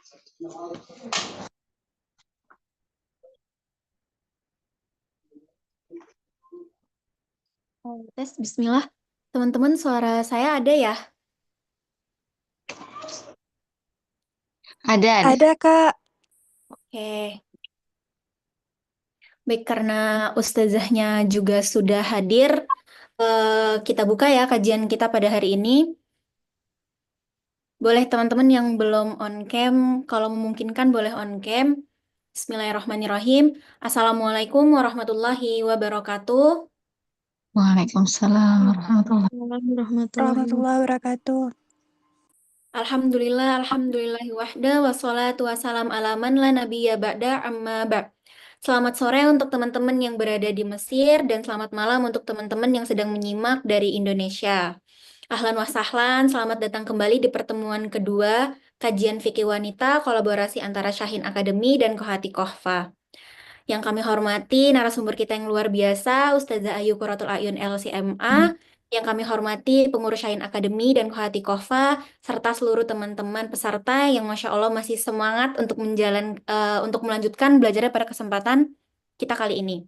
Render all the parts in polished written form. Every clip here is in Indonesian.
Tes, Bismillah. Teman-teman, suara saya ada ya? Ada. Ada, Kak. Oke. Baik, karena ustazahnya juga sudah hadir, kita buka ya kajian kita pada hari ini. Boleh teman-teman yang belum on cam, kalau memungkinkan boleh on cam. Bismillahirrahmanirrahim. Assalamualaikum warahmatullahi wabarakatuh. Waalaikumsalam warahmatullahi. Waalaikumsalam warahmatullahi Rahmatullahi wabarakatuh. Alhamdulillah, alhamdulillahi wahda, wassalatu wassalam ala man la nabiyya ba'da amma ba'. Selamat sore untuk teman-teman yang berada di Mesir dan selamat malam untuk teman-teman yang sedang menyimak dari Indonesia. Ahlan wa sahlan, selamat datang kembali di pertemuan kedua kajian fikih wanita kolaborasi antara Syahin Akademi dan Kohati Kohfa. Yang kami hormati narasumber kita yang luar biasa, Ustazah Ayu Qurratul Ayun LCMA, yang kami hormati pengurus Syahin Akademi dan Kohati Kohfa, serta seluruh teman-teman peserta yang Masya Allah masih semangat untuk melanjutkan belajarnya pada kesempatan kita kali ini.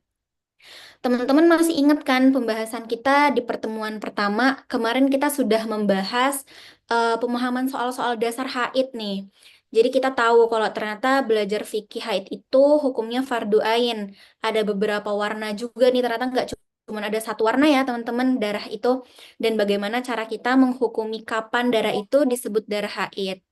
Teman-teman masih ingat kan pembahasan kita di pertemuan pertama? Kemarin kita sudah membahas pemahaman soal-soal dasar haid nih. Jadi kita tahu kalau ternyata belajar fikih haid itu hukumnya fardu ain. Ada beberapa warna juga nih, ternyata nggak cuma ada satu warna ya teman-teman darah itu. Dan bagaimana cara kita menghukumi kapan darah itu disebut darah haid.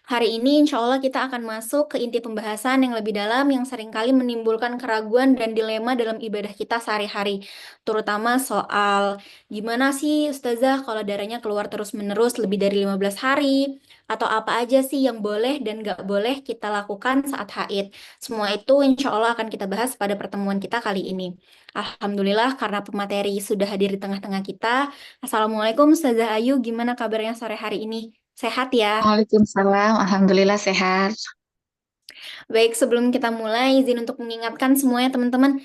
Hari ini insya Allah kita akan masuk ke inti pembahasan yang lebih dalam yang seringkali menimbulkan keraguan dan dilema dalam ibadah kita sehari-hari. Terutama soal gimana sih Ustazah kalau darahnya keluar terus-menerus lebih dari 15 hari? Atau apa aja sih yang boleh dan nggak boleh kita lakukan saat haid? Semua itu insya Allah akan kita bahas pada pertemuan kita kali ini. Alhamdulillah karena pemateri sudah hadir di tengah-tengah kita. Assalamualaikum Ustazah Ayu, gimana kabarnya sore hari ini? Sehat ya? Waalaikumsalam, alhamdulillah sehat. Baik, sebelum kita mulai, izin untuk mengingatkan semuanya teman-teman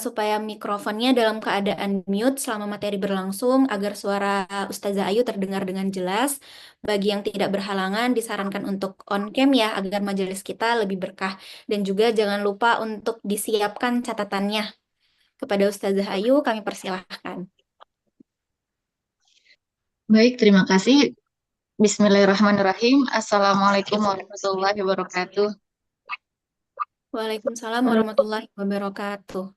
supaya mikrofonnya dalam keadaan mute selama materi berlangsung agar suara Ustazah Ayu terdengar dengan jelas. Bagi yang tidak berhalangan, disarankan untuk on cam ya agar majelis kita lebih berkah. Dan juga jangan lupa untuk disiapkan catatannya. Kepada Ustazah Ayu, kami persilahkan. Baik, terima kasih. Bismillahirrahmanirrahim. Assalamualaikum warahmatullahi wabarakatuh. Waalaikumsalam warahmatullahi wabarakatuh.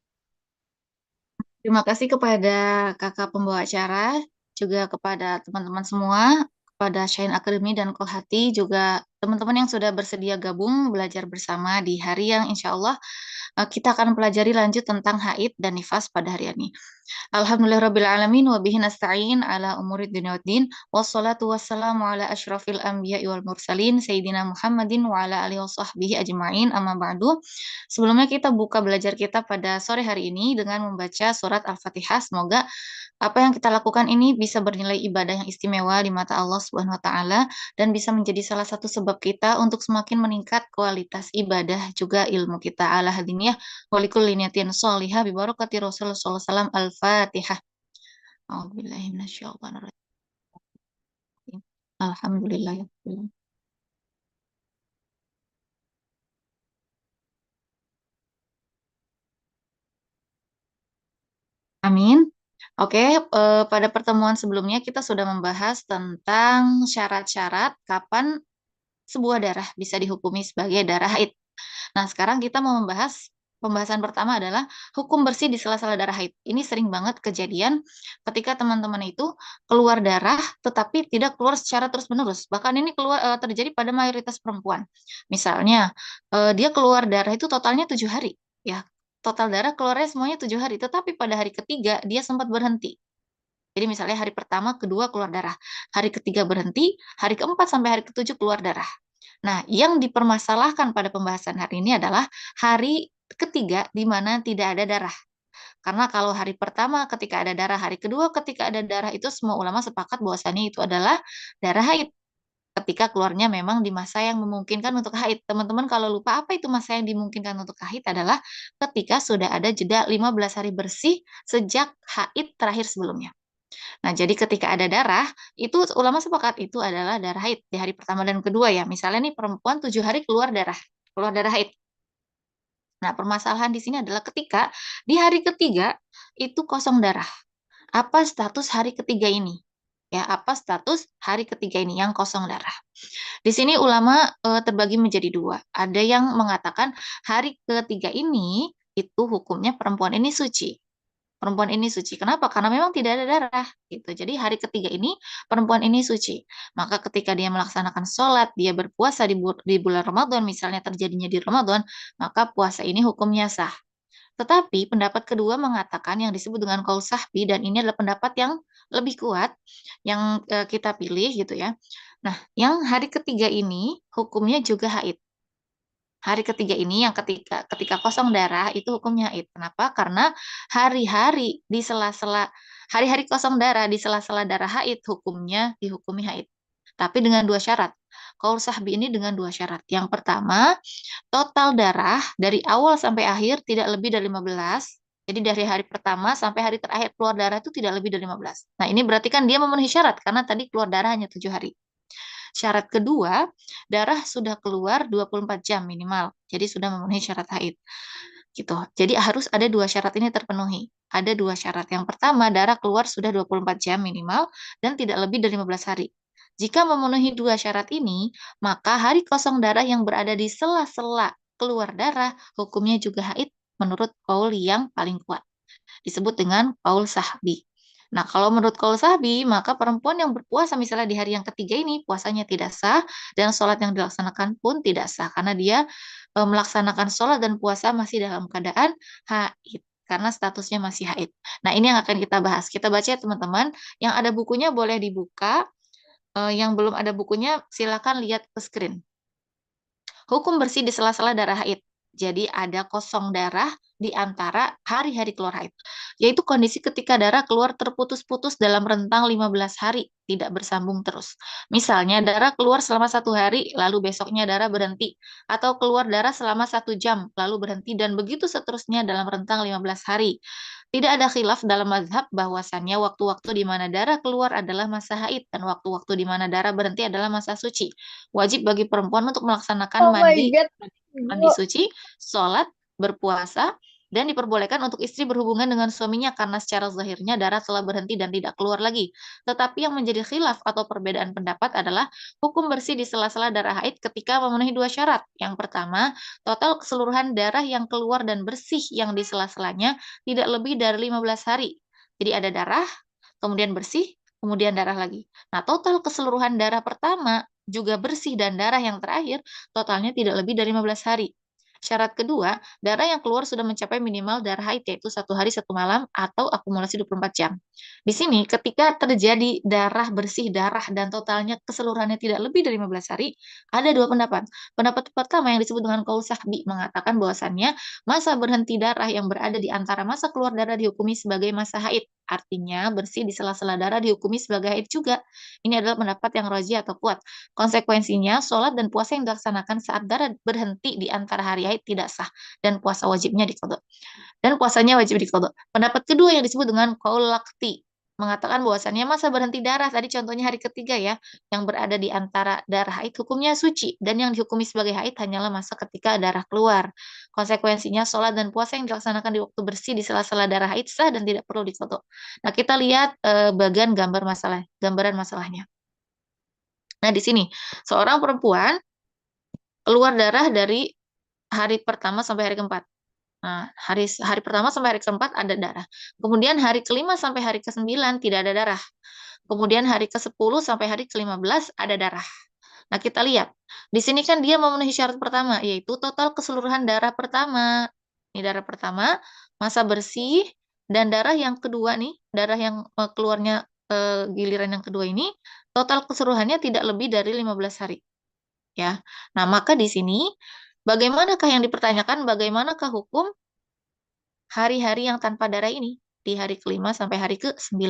Terima kasih kepada kakak pembawa acara, juga kepada teman-teman semua, kepada Shine Academy dan Kohati, juga teman-teman yang sudah bersedia gabung belajar bersama di hari yang insya Allah kita akan pelajari lanjut tentang haid dan nifas pada hari ini. Alhamdulillahirrabbilalamin wa bihi nasta'in ala umurid dunia waddin wassalatu wassalamu ala ashrafil anbiya wal mursalin Sayyidina Muhammadin wa ala alihi wa sahbihi ajma'in amma ba'du. Sebelumnya kita buka belajar kita pada sore hari ini dengan membaca surat Al-Fatihah. Semoga apa yang kita lakukan ini bisa bernilai ibadah yang istimewa di mata Allah Subhanahu wa taala dan bisa menjadi salah satu sebab kita untuk semakin meningkat kualitas ibadah juga ilmu kita. Ala hadiniyah walikulli niyatin sholihah bi barakati Rasulullah sallallahu alaihi wasallam. Al-Fatihah. A'udzubillahi minasyaitonir rajim. Alhamdulillah. Amin. Oke, pada pertemuan sebelumnya kita sudah membahas tentang syarat-syarat kapan sebuah darah bisa dihukumi sebagai darah haid. Nah, sekarang kita mau membahas pembahasan pertama adalah hukum bersih di sela-sela darah haid. Ini sering banget kejadian ketika teman-teman itu keluar darah tetapi tidak keluar secara terus-menerus. Bahkan ini terjadi pada mayoritas perempuan. Misalnya, dia keluar darah itu totalnya 7 hari. Ya, total darah keluarnya semuanya 7 hari. Tetapi pada hari ketiga dia sempat berhenti. Jadi misalnya hari pertama, kedua keluar darah. Hari ketiga berhenti, hari keempat sampai hari ketujuh keluar darah. Nah, yang dipermasalahkan pada pembahasan hari ini adalah hari ketiga di mana tidak ada darah. Karena kalau hari pertama ketika ada darah, hari kedua ketika ada darah, itu semua ulama sepakat bahwasannya itu adalah darah haid. Ketika keluarnya memang di masa yang memungkinkan untuk haid. Teman-teman kalau lupa apa itu masa yang dimungkinkan untuk haid adalah ketika sudah ada jeda 15 hari bersih sejak haid terakhir sebelumnya. Nah, jadi ketika ada darah, itu ulama sepakat itu adalah darah haid di hari pertama dan kedua ya. Misalnya nih perempuan 7 hari keluar darah haid. Nah, permasalahan di sini adalah ketika di hari ketiga itu kosong darah. Apa status hari ketiga ini? Ya, apa status hari ketiga ini yang kosong darah? Di sini ulama terbagi menjadi dua. Ada yang mengatakan hari ketiga ini itu hukumnya perempuan ini suci. Perempuan ini suci. Kenapa? Karena memang tidak ada darah gitu. Jadi hari ketiga ini perempuan ini suci. Maka ketika dia melaksanakan sholat, dia berpuasa di bulan Ramadan, misalnya terjadinya di Ramadan, maka puasa ini hukumnya sah. Tetapi pendapat kedua mengatakan yang disebut dengan qaul sahbi, dan ini adalah pendapat yang lebih kuat yang kita pilih gitu ya. Nah, yang hari ketiga ini hukumnya juga haid. Hari ketiga ini yang ketika kosong darah itu hukumnya haid. Kenapa? Karena hari-hari di sela-sela hari-hari kosong darah di sela-sela darah haid hukumnya dihukumi haid. Tapi dengan dua syarat. Qaul sahbi ini dengan dua syarat. Yang pertama, total darah dari awal sampai akhir tidak lebih dari 15. Jadi dari hari pertama sampai hari terakhir keluar darah itu tidak lebih dari 15. Nah, ini berarti kan dia memenuhi syarat karena tadi keluar darah hanya 7 hari. Syarat kedua, darah sudah keluar 24 jam minimal. Jadi sudah memenuhi syarat haid. Gitu. Jadi harus ada dua syarat ini terpenuhi. Ada dua syarat. Yang pertama, darah keluar sudah 24 jam minimal dan tidak lebih dari 15 hari. Jika memenuhi dua syarat ini, maka hari kosong darah yang berada di sela-sela keluar darah, hukumnya juga haid menurut kaul yang paling kuat. Disebut dengan kaul sahbi. Nah, kalau menurut kaul sahbi, maka perempuan yang berpuasa misalnya di hari yang ketiga ini, puasanya tidak sah, dan sholat yang dilaksanakan pun tidak sah, karena dia melaksanakan sholat dan puasa masih dalam keadaan haid, karena statusnya masih haid. Nah, ini yang akan kita bahas. Kita baca ya teman-teman, yang ada bukunya boleh dibuka, yang belum ada bukunya silakan lihat ke screen. Hukum bersih di sela-sela darah haid. Jadi ada kosong darah di antara hari-hari keluar haid. Yaitu kondisi ketika darah keluar terputus-putus dalam rentang 15 hari, tidak bersambung terus. Misalnya darah keluar selama 1 hari, lalu besoknya darah berhenti. Atau keluar darah selama 1 jam, lalu berhenti. Dan begitu seterusnya dalam rentang 15 hari. Tidak ada khilaf dalam mazhab bahwasannya waktu-waktu di mana darah keluar adalah masa haid dan waktu-waktu di mana darah berhenti adalah masa suci. Wajib bagi perempuan untuk melaksanakan Oh my mandi, God. mandi Bu. suci, sholat, berpuasa, dan diperbolehkan untuk istri berhubungan dengan suaminya karena secara zahirnya darah telah berhenti dan tidak keluar lagi. Tetapi yang menjadi khilaf atau perbedaan pendapat adalah hukum bersih di sela-sela darah haid ketika memenuhi dua syarat. Yang pertama, total keseluruhan darah yang keluar dan bersih yang di sela-selanya tidak lebih dari 15 hari. Jadi ada darah, kemudian bersih, kemudian darah lagi. Nah, total keseluruhan darah pertama juga bersih dan darah yang terakhir totalnya tidak lebih dari 15 hari. Syarat kedua, darah yang keluar sudah mencapai minimal darah haid, yaitu 1 hari 1 malam atau akumulasi 24 jam. Di sini, ketika terjadi darah bersih, darah dan totalnya keseluruhannya tidak lebih dari 15 hari, ada dua pendapat. Pendapat pertama yang disebut dengan qaul sahbi mengatakan bahwasannya masa berhenti darah yang berada di antara masa keluar darah dihukumi sebagai masa haid. Artinya bersih di sela-sela darah dihukumi sebagai haid juga. Ini adalah pendapat yang rajih atau kuat. Konsekuensinya, sholat dan puasa yang dilaksanakan saat darah berhenti di antara hari haid tidak sah dan puasa wajibnya diqadha. Dan puasanya wajib diqadha. Pendapat kedua yang disebut dengan qaul laqti mengatakan bahwasannya masa berhenti darah tadi contohnya hari ketiga ya, yang berada di antara darah haid hukumnya suci dan yang dihukumi sebagai haid hanyalah masa ketika darah keluar. Konsekuensinya sholat dan puasa yang dilaksanakan di waktu bersih di sela-sela darah haid sah dan tidak perlu diqadha. Nah, kita lihat bagian gambaran masalahnya. Nah, di sini seorang perempuan keluar darah dari hari pertama sampai hari keempat. Nah, hari hari pertama sampai hari keempat ada darah. Kemudian hari kelima sampai hari ke-9 tidak ada darah. Kemudian hari ke-10 sampai hari ke-15 ada darah. Nah, kita lihat. Di sini kan dia memenuhi syarat pertama, yaitu total keseluruhan darah pertama. Ini darah pertama, masa bersih, dan darah yang kedua nih, darah yang keluarnya giliran yang kedua ini, total keseluruhannya tidak lebih dari 15 hari. Ya. Nah, maka di sini bagaimanakah yang dipertanyakan, bagaimanakah hukum hari-hari yang tanpa darah ini di hari kelima sampai hari ke-9?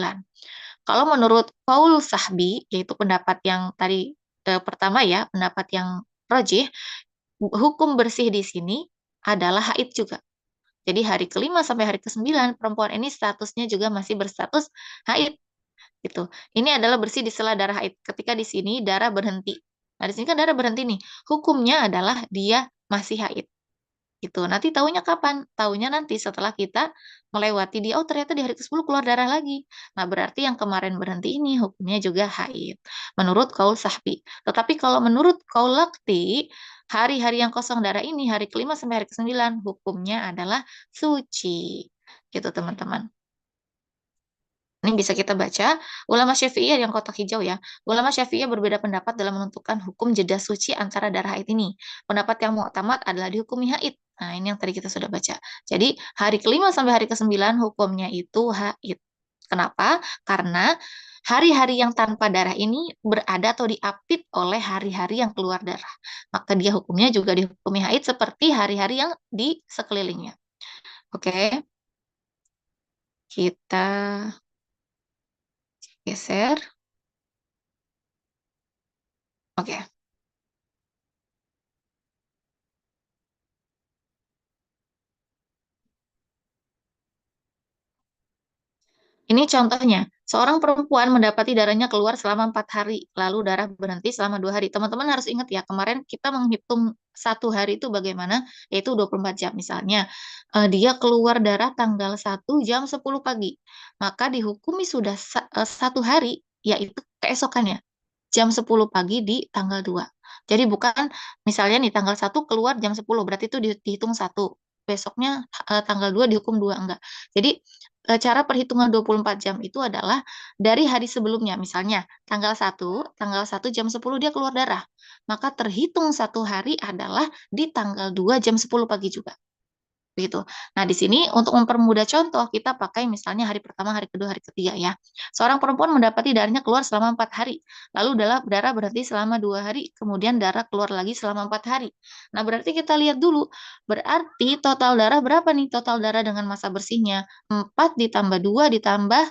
Kalau menurut Paul Sahbi, yaitu pendapat yang tadi pertama ya, pendapat yang rajih, hukum bersih di sini adalah haid juga. Jadi hari kelima sampai hari ke-9 perempuan ini statusnya juga masih berstatus haid. Gitu. Ini adalah bersih di sela darah haid. Ketika di sini darah berhenti. Nah, di sini kan darah berhenti nih. Hukumnya adalah dia masih haid. Gitu. Nanti taunya kapan? Taunya nanti setelah kita melewati dia, oh ternyata di hari ke-10 keluar darah lagi. Nah, berarti yang kemarin berhenti ini hukumnya juga haid. Menurut kaul sahbi. Tetapi kalau menurut kaul lakti, hari-hari yang kosong darah ini, hari kelima sampai hari ke-9, hukumnya adalah suci. Gitu, teman-teman. Ini bisa kita baca, ulama Syafi'iyah yang kotak hijau ya. Ulama Syafi'iyah berbeda pendapat dalam menentukan hukum jeda suci antara darah haid ini. Pendapat yang mu'tamad adalah dihukumi haid. Nah, ini yang tadi kita sudah baca. Jadi, hari kelima sampai hari ke-9 hukumnya itu haid. Kenapa? Karena hari-hari yang tanpa darah ini berada atau diapit oleh hari-hari yang keluar darah. Maka dia hukumnya juga dihukumi haid seperti hari-hari yang di sekelilingnya. Oke, kita geser. Oke. Ini contohnya, seorang perempuan mendapati darahnya keluar selama 4 hari, lalu darah berhenti selama 2 hari. Teman-teman harus ingat ya, kemarin kita menghitung 1 hari itu bagaimana, yaitu 24 jam. Misalnya, dia keluar darah tanggal 1 jam 10 pagi, maka dihukumi sudah 1 hari, yaitu keesokannya, jam 10 pagi di tanggal 2. Jadi bukan misalnya nih tanggal 1 keluar jam 10 berarti itu dihitung 1. Besoknya tanggal 2 dihukum 2 enggak. Jadi cara perhitungan 24 jam itu adalah dari hari sebelumnya. Misalnya tanggal satu jam 10 dia keluar darah. Maka terhitung 1 hari adalah di tanggal 2 jam 10 pagi juga. Begitu. Nah, di sini untuk mempermudah contoh, kita pakai misalnya hari pertama, hari kedua, hari ketiga ya. Seorang perempuan mendapati darahnya keluar selama 4 hari, lalu darah berhenti selama 2 hari, kemudian darah keluar lagi selama 4 hari. Nah, berarti kita lihat dulu, berarti total darah berapa nih? Total darah dengan massa bersihnya 4 ditambah 2 ditambah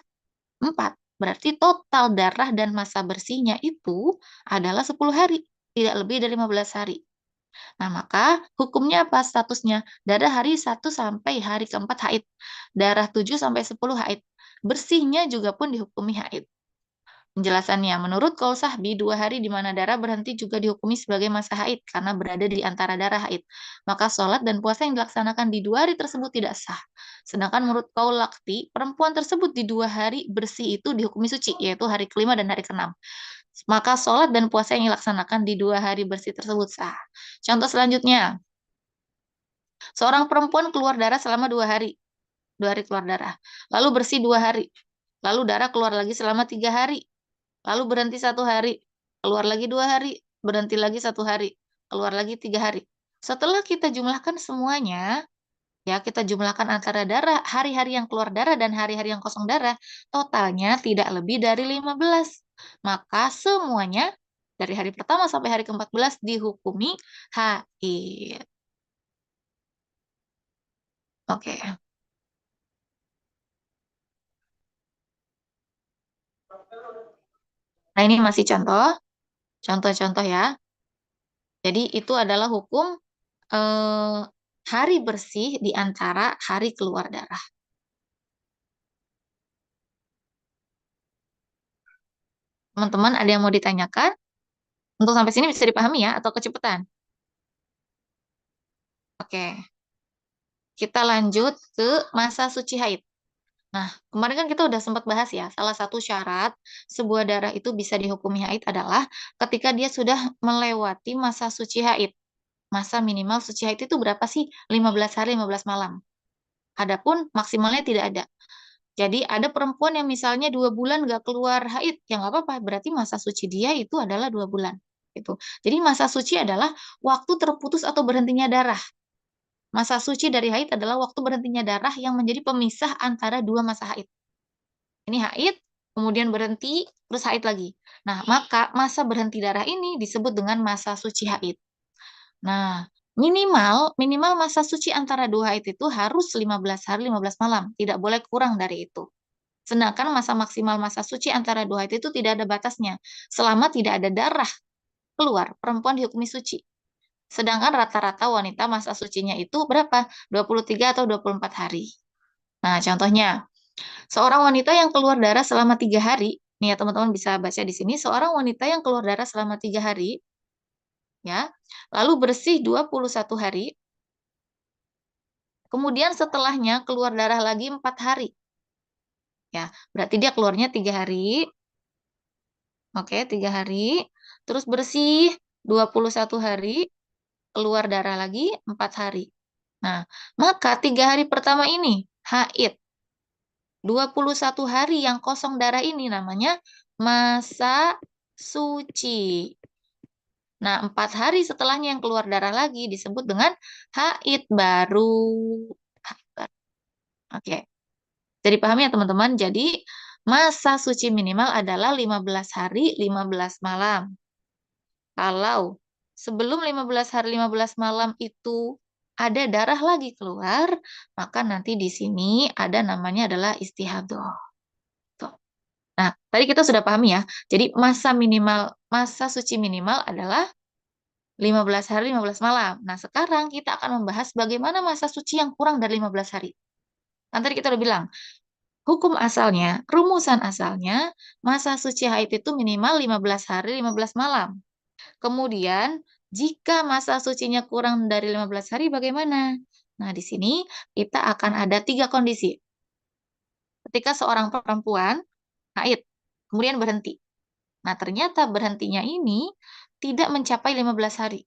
4. Berarti total darah dan massa bersihnya itu adalah 10 hari, tidak lebih dari 15 hari. Nah, maka hukumnya apa statusnya? Darah hari 1 sampai hari keempat haid. Darah 7 sampai 10 haid. Bersihnya juga pun dihukumi haid. Penjelasannya, menurut Qaul Sahbi, 2 hari di mana darah berhenti juga dihukumi sebagai masa haid karena berada di antara darah haid. Maka sholat dan puasa yang dilaksanakan di 2 hari tersebut tidak sah. Sedangkan menurut Qaul Lakti, perempuan tersebut di 2 hari bersih itu dihukumi suci, yaitu hari kelima dan hari keenam. Maka sholat dan puasa yang dilaksanakan di 2 hari bersih tersebut sah. Contoh selanjutnya, seorang perempuan keluar darah selama 2 hari. 2 hari keluar darah. Lalu bersih 2 hari. Lalu darah keluar lagi selama 3 hari. Lalu berhenti 1 hari. Keluar lagi 2 hari. Berhenti lagi 1 hari. Keluar lagi 3 hari. Setelah kita jumlahkan semuanya, ya kita jumlahkan antara darah, hari-hari yang keluar darah dan hari-hari yang kosong darah, totalnya tidak lebih dari 15. Maka semuanya dari hari pertama sampai hari ke-14 dihukumi haid. Oke. Nah, ini masih contoh-contoh ya. Jadi itu adalah hukum eh, hari bersih di antara hari keluar darah. Teman-teman ada yang mau ditanyakan? Untuk sampai sini bisa dipahami ya atau kecepatan? Oke, kita lanjut ke masa suci haid. Nah, kemarin kan kita udah sempat bahas ya, salah satu syarat sebuah darah itu bisa dihukumi haid adalah ketika dia sudah melewati masa suci haid. Masa minimal suci haid itu berapa sih? 15 hari, 15 malam. Adapun maksimalnya tidak ada. Jadi ada perempuan yang misalnya 2 bulan nggak keluar haid, ya nggak apa-apa. Berarti masa suci dia itu adalah 2 bulan. Gitu. Jadi masa suci adalah waktu terputus atau berhentinya darah. Masa suci dari haid adalah waktu berhentinya darah yang menjadi pemisah antara dua masa haid. Ini haid, kemudian berhenti, terus haid lagi. Nah, maka masa berhenti darah ini disebut dengan masa suci haid. Nah, minimal minimal masa suci antara dua haid itu harus 15 hari 15 malam, tidak boleh kurang dari itu. Sedangkan masa maksimal masa suci antara dua haid itu tidak ada batasnya. Selama tidak ada darah keluar, perempuan dihukumi suci. Sedangkan rata-rata wanita masa sucinya itu berapa? 23 atau 24 hari. Nah, contohnya, Seorang wanita yang keluar darah selama 3 hari, nih ya teman-teman bisa baca di sini, seorang wanita yang keluar darah selama 3 hari, ya, lalu bersih 21 hari, kemudian setelahnya keluar darah lagi 4 hari, ya, berarti dia keluarnya 3 hari, oke, 3 hari, terus bersih 21 hari, keluar darah lagi 4 hari. Nah, maka 3 hari pertama ini haid. 21 hari yang kosong darah ini namanya masa suci. Nah, 4 hari setelahnya yang keluar darah lagi disebut dengan haid baru. Haid baru. Oke, jadi paham ya teman-teman? Jadi masa suci minimal adalah 15 hari, 15 malam. Kalau sebelum 15 hari, 15 malam itu ada darah lagi keluar, maka nanti di sini ada namanya adalah istihadah. Tuh. Nah, tadi kita sudah pahami ya. Jadi masa suci minimal adalah 15 hari, 15 malam. Nah, sekarang kita akan membahas bagaimana masa suci yang kurang dari 15 hari. Kan tadi kita udah bilang, hukum asalnya, rumusan asalnya, masa suci haid itu minimal 15 hari, 15 malam. Kemudian, jika masa sucinya kurang dari 15 hari, bagaimana? Nah, di sini kita akan ada 3 kondisi. Ketika seorang perempuan haid, kemudian berhenti. Nah, ternyata berhentinya ini tidak mencapai 15 hari.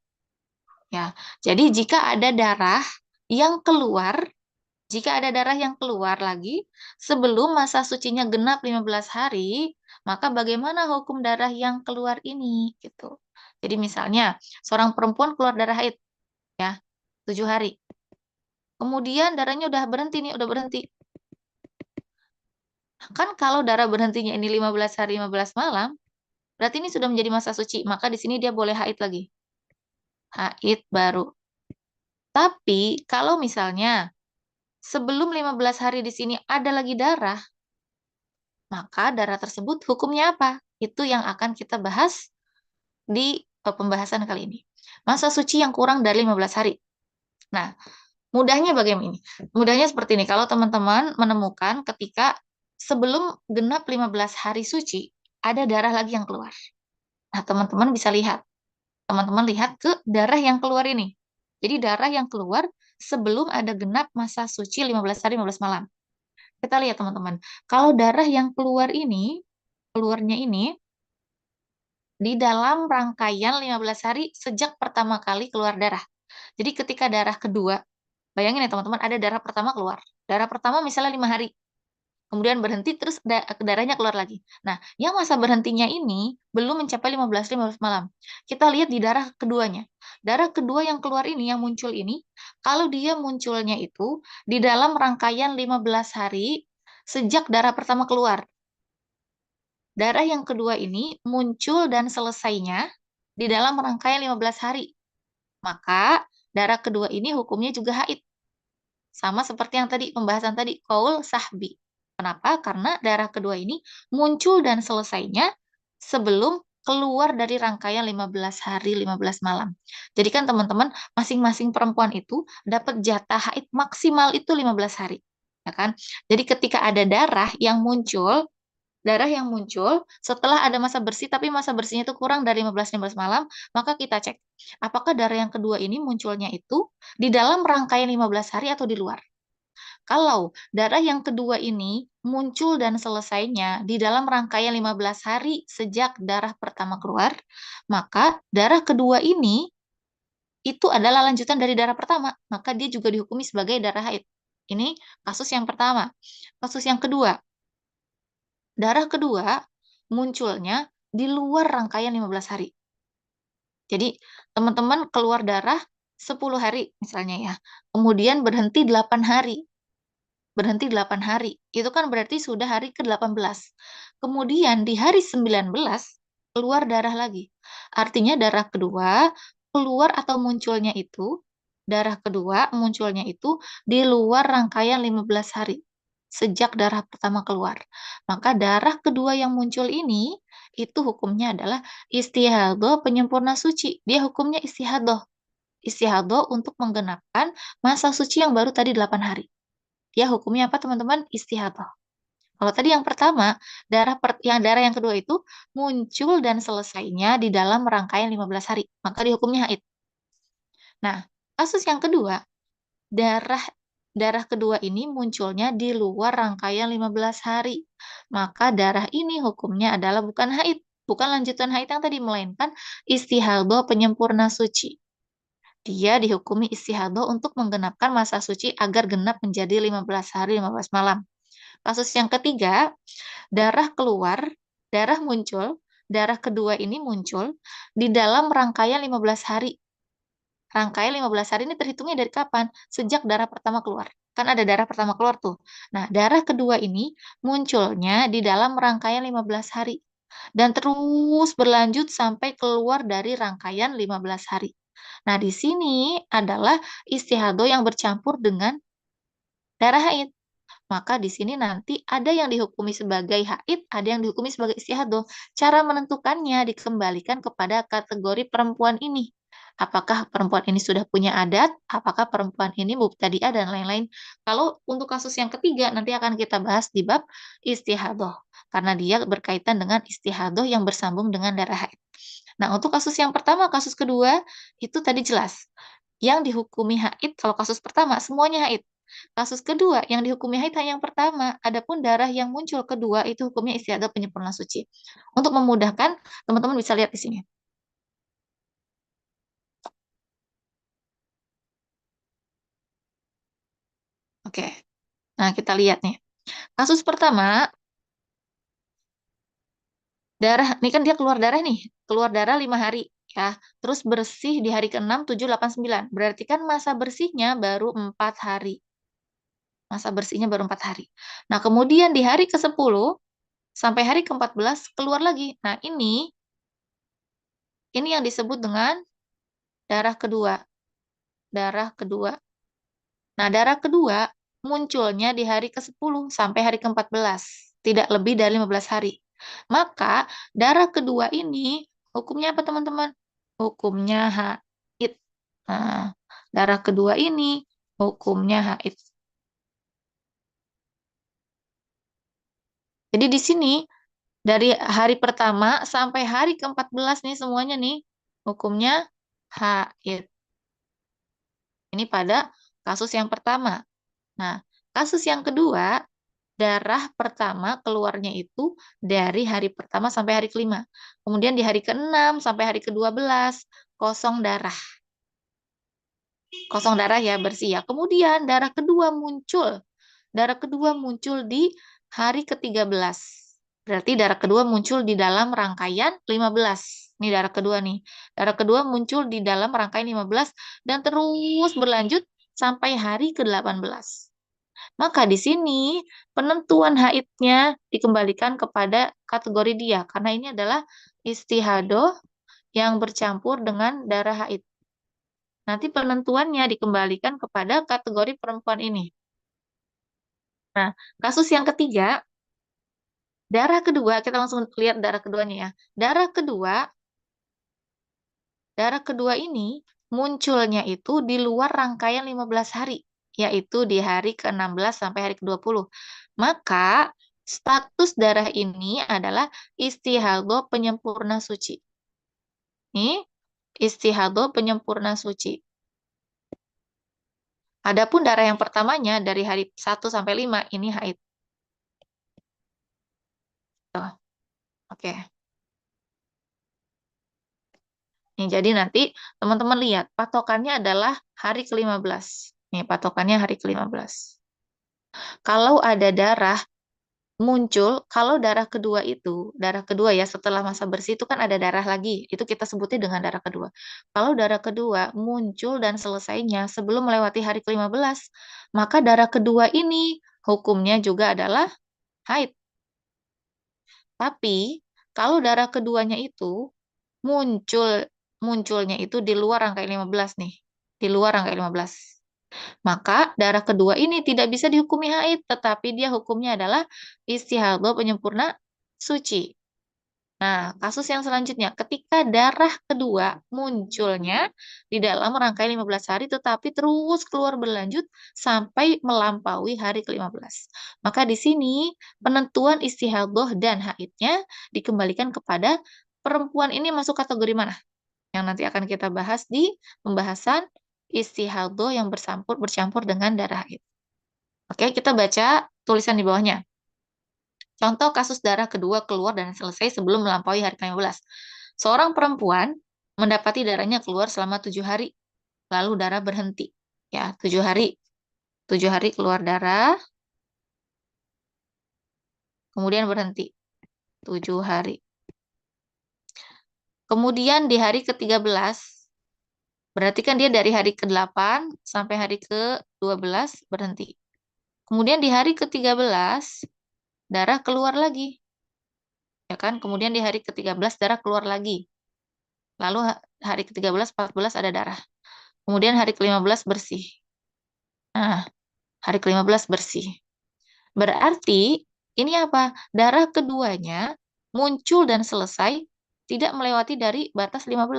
Ya, jadi jika ada darah yang keluar lagi sebelum masa sucinya genap 15 hari, maka bagaimana hukum darah yang keluar ini gitu. Jadi misalnya seorang perempuan keluar darah haid ya, 7 hari. Kemudian darahnya udah berhenti nih, udah berhenti. Kan kalau darah berhentinya ini 15 hari 15 malam, berarti ini sudah menjadi masa suci, maka di sini dia boleh haid lagi. Haid baru. Tapi kalau misalnya sebelum 15 hari di sini ada lagi darah, maka darah tersebut hukumnya apa? Itu yang akan kita bahas di pembahasan kali ini. Masa suci yang kurang dari 15 hari. Nah, mudahnya bagaimana ini? Mudahnya seperti ini. Kalau teman-teman menemukan ketika sebelum genap 15 hari suci, ada darah lagi yang keluar. Nah, teman-teman bisa lihat. Teman-teman lihat ke darah yang keluar ini. Jadi darah yang keluar sebelum ada genap masa suci 15 hari 15 malam. Kita lihat teman-teman. Kalau darah yang keluar ini, keluarnya ini di dalam rangkaian 15 hari sejak pertama kali keluar darah. Jadi ketika darah kedua, bayangin ya teman-teman, ada darah pertama keluar. Darah pertama misalnya 5 hari, kemudian berhenti terus darahnya keluar lagi. Nah, yang masa berhentinya ini belum mencapai 15 malam. Kita lihat di darah keduanya. Darah kedua yang keluar ini, yang muncul ini, kalau dia munculnya itu di dalam rangkaian 15 hari sejak darah pertama keluar. Darah yang kedua ini muncul dan selesainya di dalam rangkaian 15 hari. Maka darah kedua ini hukumnya juga haid. Sama seperti yang tadi, pembahasan tadi, qaul sahbi. Kenapa? Karena darah kedua ini muncul dan selesainya sebelum keluar dari rangkaian 15 hari, 15 malam. Jadi kan teman-teman, masing-masing perempuan itu dapat jatah haid maksimal itu 15 hari. Ya kan? Jadi ketika ada darah yang muncul setelah ada masa bersih, tapi masa bersihnya itu kurang dari 15 malam, maka kita cek apakah darah yang kedua ini munculnya itu di dalam rangkaian 15 hari atau di luar. Kalau darah yang kedua ini muncul dan selesainya di dalam rangkaian 15 hari sejak darah pertama keluar, maka darah kedua ini itu adalah lanjutan dari darah pertama, maka dia juga dihukumi sebagai darah haid. Ini kasus yang pertama. Kasus yang kedua, darah kedua munculnya di luar rangkaian 15 hari. Jadi, teman-teman keluar darah 10 hari misalnya ya. Kemudian berhenti 8 hari. Berhenti 8 hari. Itu kan berarti sudah hari ke-18. Kemudian di hari 19 keluar darah lagi. Artinya darah kedua munculnya itu di luar rangkaian 15 hari sejak darah pertama keluar. Maka darah kedua yang muncul ini itu hukumnya adalah istihadah penyempurna suci. Dia hukumnya istihadah. Istihadah untuk menggenapkan masa suci yang baru tadi 8 hari. Dia hukumnya apa teman-teman? Istihadah. Kalau tadi yang pertama, darah yang kedua itu muncul dan selesainya di dalam rangkaian 15 hari, maka dihukumnya haid. Nah, kasus yang kedua, darah darah kedua ini munculnya di luar rangkaian 15 hari. Maka darah ini hukumnya adalah bukan haid, bukan lanjutan haid yang tadi, melainkan istihadah penyempurna suci. Dia dihukumi istihadah untuk menggenapkan masa suci agar genap menjadi 15 hari 15 malam. Kasus yang ketiga, darah keluar, darah muncul, darah kedua ini muncul di dalam rangkaian 15 hari. Rangkaian 15 hari ini terhitungnya dari kapan? Sejak darah pertama keluar. Kan ada darah pertama keluar tuh. Nah, darah kedua ini munculnya di dalam rangkaian 15 hari. Dan terus berlanjut sampai keluar dari rangkaian 15 hari. Nah, di sini adalah istihadah yang bercampur dengan darah haid. Maka di sini nanti ada yang dihukumi sebagai haid, ada yang dihukumi sebagai istihadah. Cara menentukannya dikembalikan kepada kategori perempuan ini. Apakah perempuan ini sudah punya adat, apakah perempuan ini mubtadi'ah dan lain-lain. Kalau untuk kasus yang ketiga nanti akan kita bahas di bab istihadah. Karena dia berkaitan dengan istihadah yang bersambung dengan darah haid. Nah, untuk kasus yang pertama, kasus kedua, itu tadi jelas. Yang dihukumi haid, kalau kasus pertama, semuanya haid. Kasus kedua, yang dihukumi haid hanya yang pertama. Adapun darah yang muncul kedua, itu hukumnya istiadah penyempurna suci. Untuk memudahkan, teman-teman bisa lihat di sini. Oke, nah kita lihat nih. Kasus pertama, darah, ini kan dia keluar darah nih. Keluar darah 5 hari. Ya, terus bersih di hari ke-6, 7, 8, 9. Berarti kan masa bersihnya baru 4 hari. Masa bersihnya baru 4 hari. Nah, kemudian di hari ke-10 sampai hari ke-14 keluar lagi. Nah, ini yang disebut dengan darah kedua. Darah kedua. Nah, darah kedua munculnya di hari ke-10 sampai hari ke-14. Tidak lebih dari 15 hari. Maka, darah kedua ini hukumnya apa, teman-teman? Hukumnya haid. Nah, darah kedua ini hukumnya haid. Jadi di sini dari hari pertama sampai hari ke-14 nih semuanya nih hukumnya haid. Ini pada kasus yang pertama. Nah, kasus yang kedua, darah pertama keluarnya itu dari hari pertama sampai hari kelima. Kemudian di hari ke-6 sampai hari ke-12 kosong darah. Kosong darah ya, bersih ya. Kemudian darah kedua muncul. Darah kedua muncul di hari ke-13. Berarti darah kedua muncul di dalam rangkaian 15. Ini darah kedua nih. Darah kedua muncul di dalam rangkaian 15 dan terus berlanjut sampai hari ke-18. Maka di sini penentuan haidnya dikembalikan kepada kategori dia karena ini adalah istihadoh yang bercampur dengan darah haid. Nanti penentuannya dikembalikan kepada kategori perempuan ini. Nah, kasus yang ketiga, darah kedua, kita langsung lihat darah keduanya ya. Darah kedua ini munculnya itu di luar rangkaian 15 hari, yaitu di hari ke-16 sampai hari ke-20. Maka status darah ini adalah istihadah penyempurna suci. Ini istihadah penyempurna suci. Adapun darah yang pertamanya dari hari 1 sampai 5 ini haid. Tuh, oke. Nih, jadi nanti teman-teman lihat patokannya adalah hari ke-15. Nih, patokannya hari ke-15. Kalau ada darah muncul, kalau darah kedua ya setelah masa bersih itu kan ada darah lagi, itu kita sebutnya dengan darah kedua. Kalau darah kedua muncul dan selesainya sebelum melewati hari ke-15, maka darah kedua ini hukumnya juga adalah haid. Tapi kalau darah keduanya itu muncul munculnya itu di luar rangkaian 15 nih, di luar rangkaian 15. Maka darah kedua ini tidak bisa dihukumi haid, tetapi dia hukumnya adalah istihadah penyempurna suci. Nah, kasus yang selanjutnya, ketika darah kedua munculnya di dalam rangkaian 15 hari, tetapi terus keluar berlanjut sampai melampaui hari ke-15. Maka di sini penentuan istihadah dan haidnya dikembalikan kepada perempuan ini masuk kategori mana? Yang nanti akan kita bahas di pembahasan istihadah yang bercampur dengan darah haid. Oke, kita baca tulisan di bawahnya. Contoh kasus darah kedua keluar dan selesai sebelum melampaui hari ke-15. Seorang perempuan mendapati darahnya keluar selama 7 hari, lalu darah berhenti. Ya, 7 hari. 7 hari keluar darah, kemudian berhenti. 7 hari. Kemudian di hari ke-13, berarti kan dia dari hari ke-8 sampai hari ke-12 berhenti. Kemudian di hari ke-13, darah keluar lagi. Ya kan? Kemudian di hari ke-13 darah keluar lagi. Lalu hari ke-13, 14 ada darah. Kemudian hari ke-15 bersih. Nah, hari ke-15 bersih. Berarti ini apa? Darah keduanya muncul dan selesai tidak melewati dari batas 15.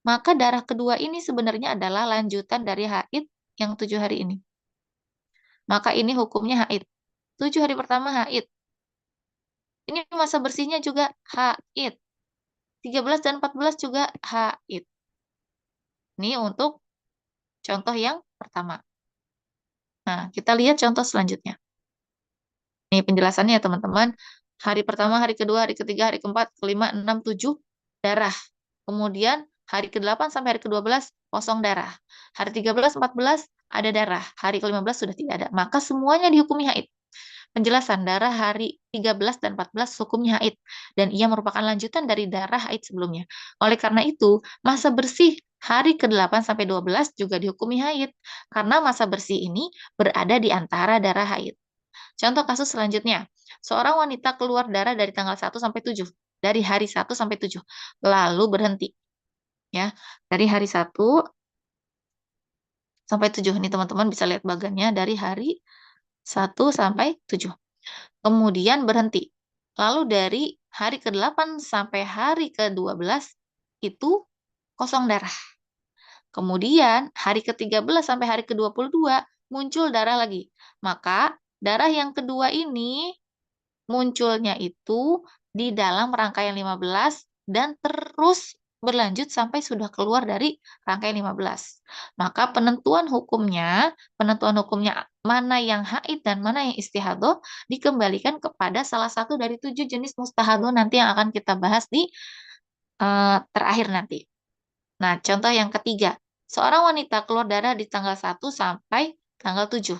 Maka darah kedua ini sebenarnya adalah lanjutan dari haid yang 7 hari ini. Maka ini hukumnya haid. 7 hari pertama haid. Ini masa bersihnya juga haid. 13 dan 14 juga haid. Ini untuk contoh yang pertama. Nah, kita lihat contoh selanjutnya. Nih penjelasannya ya teman-teman. Hari pertama, hari kedua, hari ketiga, hari keempat, kelima, enam, tujuh, darah. Kemudian hari ke-8 sampai hari ke-12, kosong darah. Hari 13, 14, ada darah. Hari ke-15 sudah tidak ada. Maka semuanya dihukumi haid. Penjelasan darah hari 13 dan 14 hukumnya haid. Dan ia merupakan lanjutan dari darah haid sebelumnya. Oleh karena itu, masa bersih hari ke-8 sampai 12 juga dihukumi haid. Karena masa bersih ini berada di antara darah haid. Contoh kasus selanjutnya, seorang wanita keluar darah dari tanggal 1 sampai 7, dari hari 1 sampai 7, lalu berhenti. Ya, dari hari 1 sampai 7. Ini teman-teman bisa lihat bagannya dari hari 1 sampai 7. Kemudian berhenti. Lalu dari hari ke-8 sampai hari ke-12 itu kosong darah. Kemudian hari ke-13 sampai hari ke-22 muncul darah lagi. Maka darah yang kedua ini munculnya itu di dalam rangkaian 15 dan terus berlanjut sampai sudah keluar dari rangkaian 15. Maka penentuan hukumnya mana yang haid dan mana yang istihadah dikembalikan kepada salah satu dari 7 jenis mustahadah nanti yang akan kita bahas di terakhir nanti. Nah, contoh yang ketiga. Seorang wanita keluar darah di tanggal 1 sampai tanggal 7.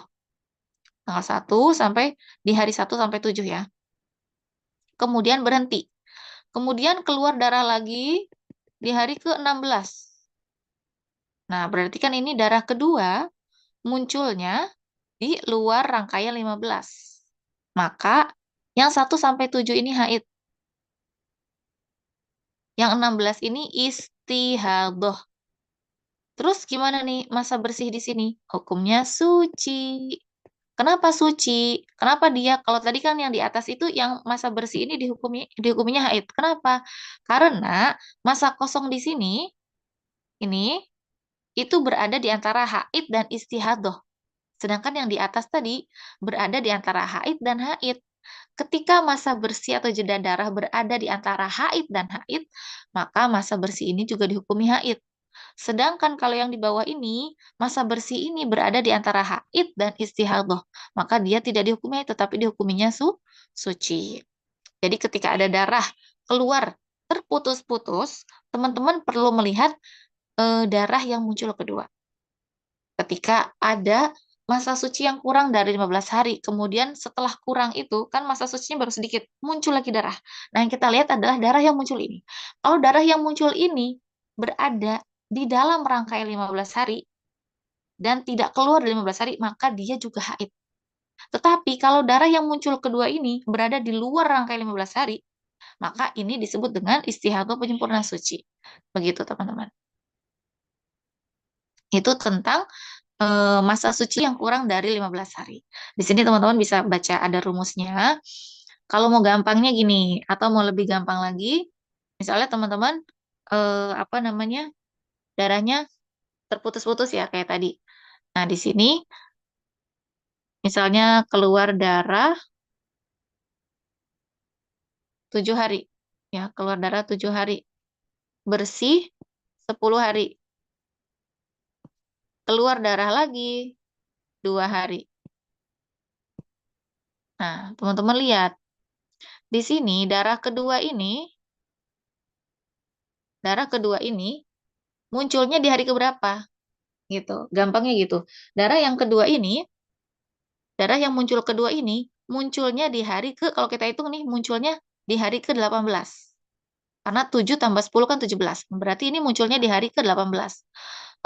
Tanggal 1 sampai di hari 1 sampai 7 ya. Kemudian berhenti. Kemudian keluar darah lagi di hari ke-16. Nah, berarti kan ini darah kedua munculnya di luar rangkaian 15. Maka yang 1 sampai 7 ini haid. Yang 16 ini istihadah. Terus gimana nih masa bersih di sini? Hukumnya suci. Kenapa suci? Kenapa dia? Kalau tadi kan yang di atas itu yang masa bersih ini dihukuminya haid. Kenapa? Karena masa kosong di sini ini itu berada di antara haid dan istihadah. Sedangkan yang di atas tadi berada di antara haid dan haid. Ketika masa bersih atau jeda darah berada di antara haid dan haid, maka masa bersih ini juga dihukumi haid. Sedangkan kalau yang di bawah ini, masa bersih ini berada di antara haid dan istihadah. Maka dia tidak dihukumi haid, tetapi dihukuminya suci. Jadi ketika ada darah keluar terputus-putus, teman-teman perlu melihat darah yang muncul kedua. Ketika ada masa suci yang kurang dari 15 hari, kemudian setelah kurang itu, kan masa sucinya baru sedikit, muncul lagi darah. Nah, yang kita lihat adalah darah yang muncul ini. Kalau darah yang muncul ini berada di dalam rangkaian 15 hari dan tidak keluar dari 15 hari, maka dia juga haid. Tetapi kalau darah yang muncul kedua ini berada di luar rangkaian 15 hari, maka ini disebut dengan istihadah penyempurna suci. Begitu, teman-teman. Itu tentang masa suci yang kurang dari 15 hari. Di sini teman-teman bisa baca ada rumusnya. Kalau mau gampangnya gini, atau mau lebih gampang lagi, misalnya teman-teman apa namanya darahnya terputus-putus ya kayak tadi. Nah di sini misalnya keluar darah 7 hari, ya keluar darah 7 hari, bersih 10 hari, keluar darah lagi 2 hari. Nah teman-teman lihat di sini darah kedua ini munculnya di hari keberapa gitu. Gampangnya gitu. Darah yang kedua ini Darah yang muncul kedua ini munculnya di hari kalau kita hitung nih, munculnya di hari ke-18. Karena 7 tambah 10 kan 17. Berarti ini munculnya di hari ke-18.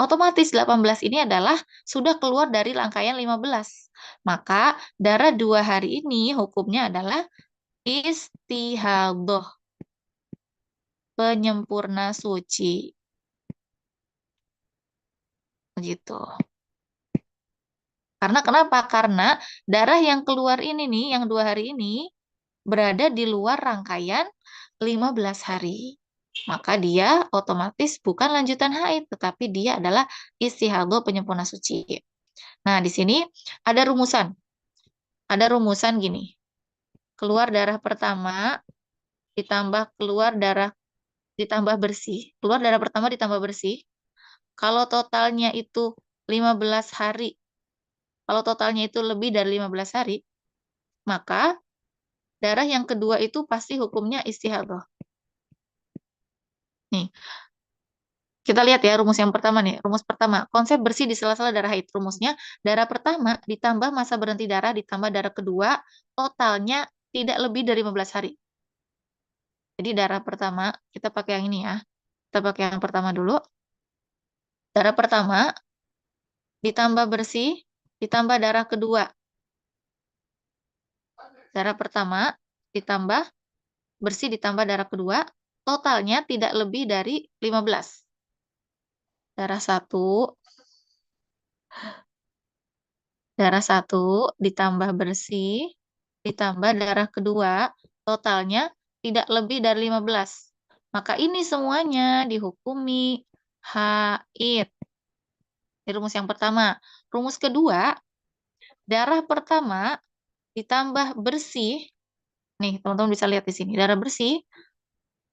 Otomatis 18 ini adalah sudah keluar dari rangkaian 15. Maka darah 2 hari ini hukumnya adalah istihadoh, penyempurna suci. Begitu. Karena kenapa? Karena darah yang keluar ini nih, yang 2 hari ini, berada di luar rangkaian 15 hari. Maka dia otomatis bukan lanjutan haid, tetapi dia adalah istihadah penyempurna suci. Nah, di sini ada rumusan. Ada rumusan gini. Keluar darah pertama ditambah bersih. Keluar darah pertama ditambah bersih. Kalau totalnya itu 15 hari, kalau totalnya itu lebih dari 15 hari, maka darah yang kedua itu pasti hukumnya istihadah. Nih, kita lihat ya rumus yang pertama nih. Rumus pertama, konsep bersih di sela-sela darah haid. Rumusnya, darah pertama ditambah masa berhenti darah ditambah darah kedua, totalnya tidak lebih dari 15 hari. Jadi darah pertama, kita pakai yang ini ya. Kita pakai yang pertama dulu. Darah pertama ditambah bersih, ditambah darah kedua. Darah pertama ditambah bersih ditambah darah kedua, totalnya tidak lebih dari 15. Darah satu Darah satu ditambah bersih, ditambah darah kedua, totalnya tidak lebih dari 15. Maka ini semuanya dihukumi haid. Ini rumus yang pertama. Rumus kedua, darah pertama ditambah bersih. Nih, teman-teman bisa lihat di sini. Darah bersih,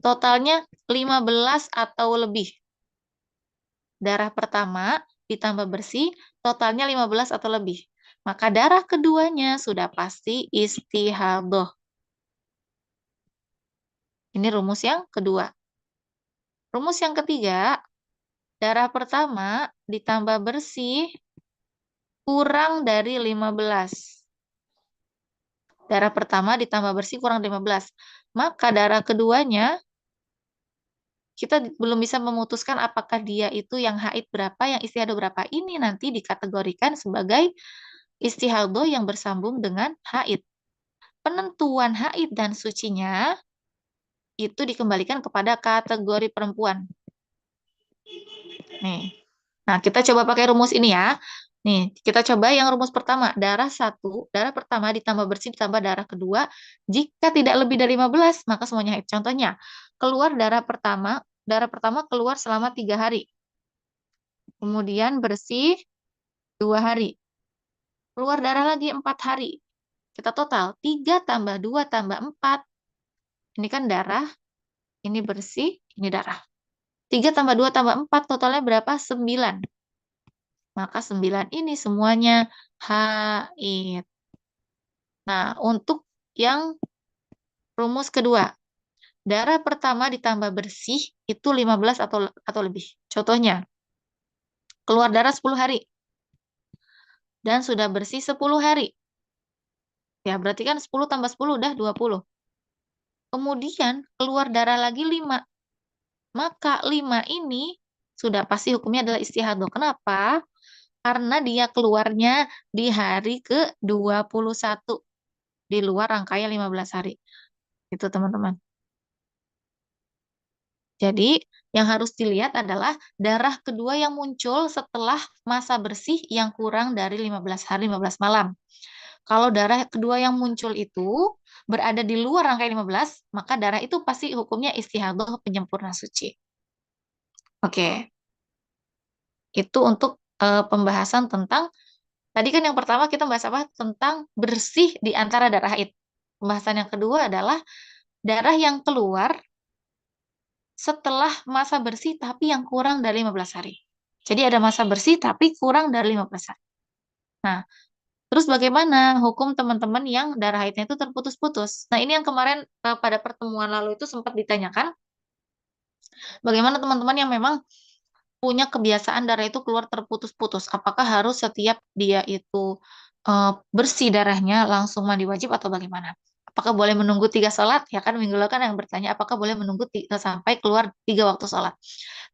totalnya 15 atau lebih. Darah pertama ditambah bersih, totalnya 15 atau lebih. Maka darah keduanya sudah pasti istihadah. Ini rumus yang kedua. Rumus yang ketiga, darah pertama ditambah bersih kurang dari 15. Darah pertama ditambah bersih kurang dari 15. Maka darah keduanya kita belum bisa memutuskan apakah dia itu yang haid berapa, yang istihadah berapa. Ini nanti dikategorikan sebagai istihadah yang bersambung dengan haid. Penentuan haid dan sucinya itu dikembalikan kepada kategori perempuan. Nih. Nah, kita coba pakai rumus ini ya. Nih, kita coba yang rumus pertama. Darah pertama ditambah bersih ditambah darah kedua. Jika tidak lebih dari 15, maka semuanya haid. Contohnya, darah pertama keluar selama 3 hari. Kemudian bersih 2 hari. Keluar darah lagi 4 hari. Kita total, 3 tambah 2 tambah 4. Ini kan darah, ini bersih, ini darah. 3 tambah 2 tambah 4, totalnya berapa? 9. Maka 9 ini semuanya haid. Nah, untuk yang rumus kedua, darah pertama ditambah bersih itu 15 atau lebih. Contohnya, keluar darah 10 hari dan sudah bersih 10 hari. Ya, berarti kan 10 tambah 10 udah 20. Kemudian keluar darah lagi 5. Maka 5 ini sudah pasti hukumnya adalah istihadah. Kenapa? Karena dia keluarnya di hari ke-21. Di luar rangkaian 15 hari. Itu teman-teman. Jadi yang harus dilihat adalah darah kedua yang muncul setelah masa bersih yang kurang dari 15 hari 15 malam. Kalau darah kedua yang muncul itu berada di luar rangkaian 15, maka darah itu pasti hukumnya istihadah penyempurna suci. Oke, itu untuk pembahasan tentang tadi kan yang pertama kita bahas apa? Tentang bersih di antara darah haid. Pembahasan yang kedua adalah darah yang keluar setelah masa bersih tapi yang kurang dari 15 hari. Jadi ada masa bersih tapi kurang dari 15 hari. Nah, terus bagaimana hukum teman-teman yang darah haidnya itu terputus-putus? Nah, ini yang kemarin pada pertemuan lalu itu sempat ditanyakan, bagaimana teman-teman yang memang punya kebiasaan darah itu keluar terputus-putus. Apakah harus setiap dia itu bersih darahnya langsung mandi wajib atau bagaimana? Apakah boleh menunggu 3 sholat? Ya kan minggu lalu kan yang bertanya apakah boleh menunggu sampai keluar 3 waktu sholat.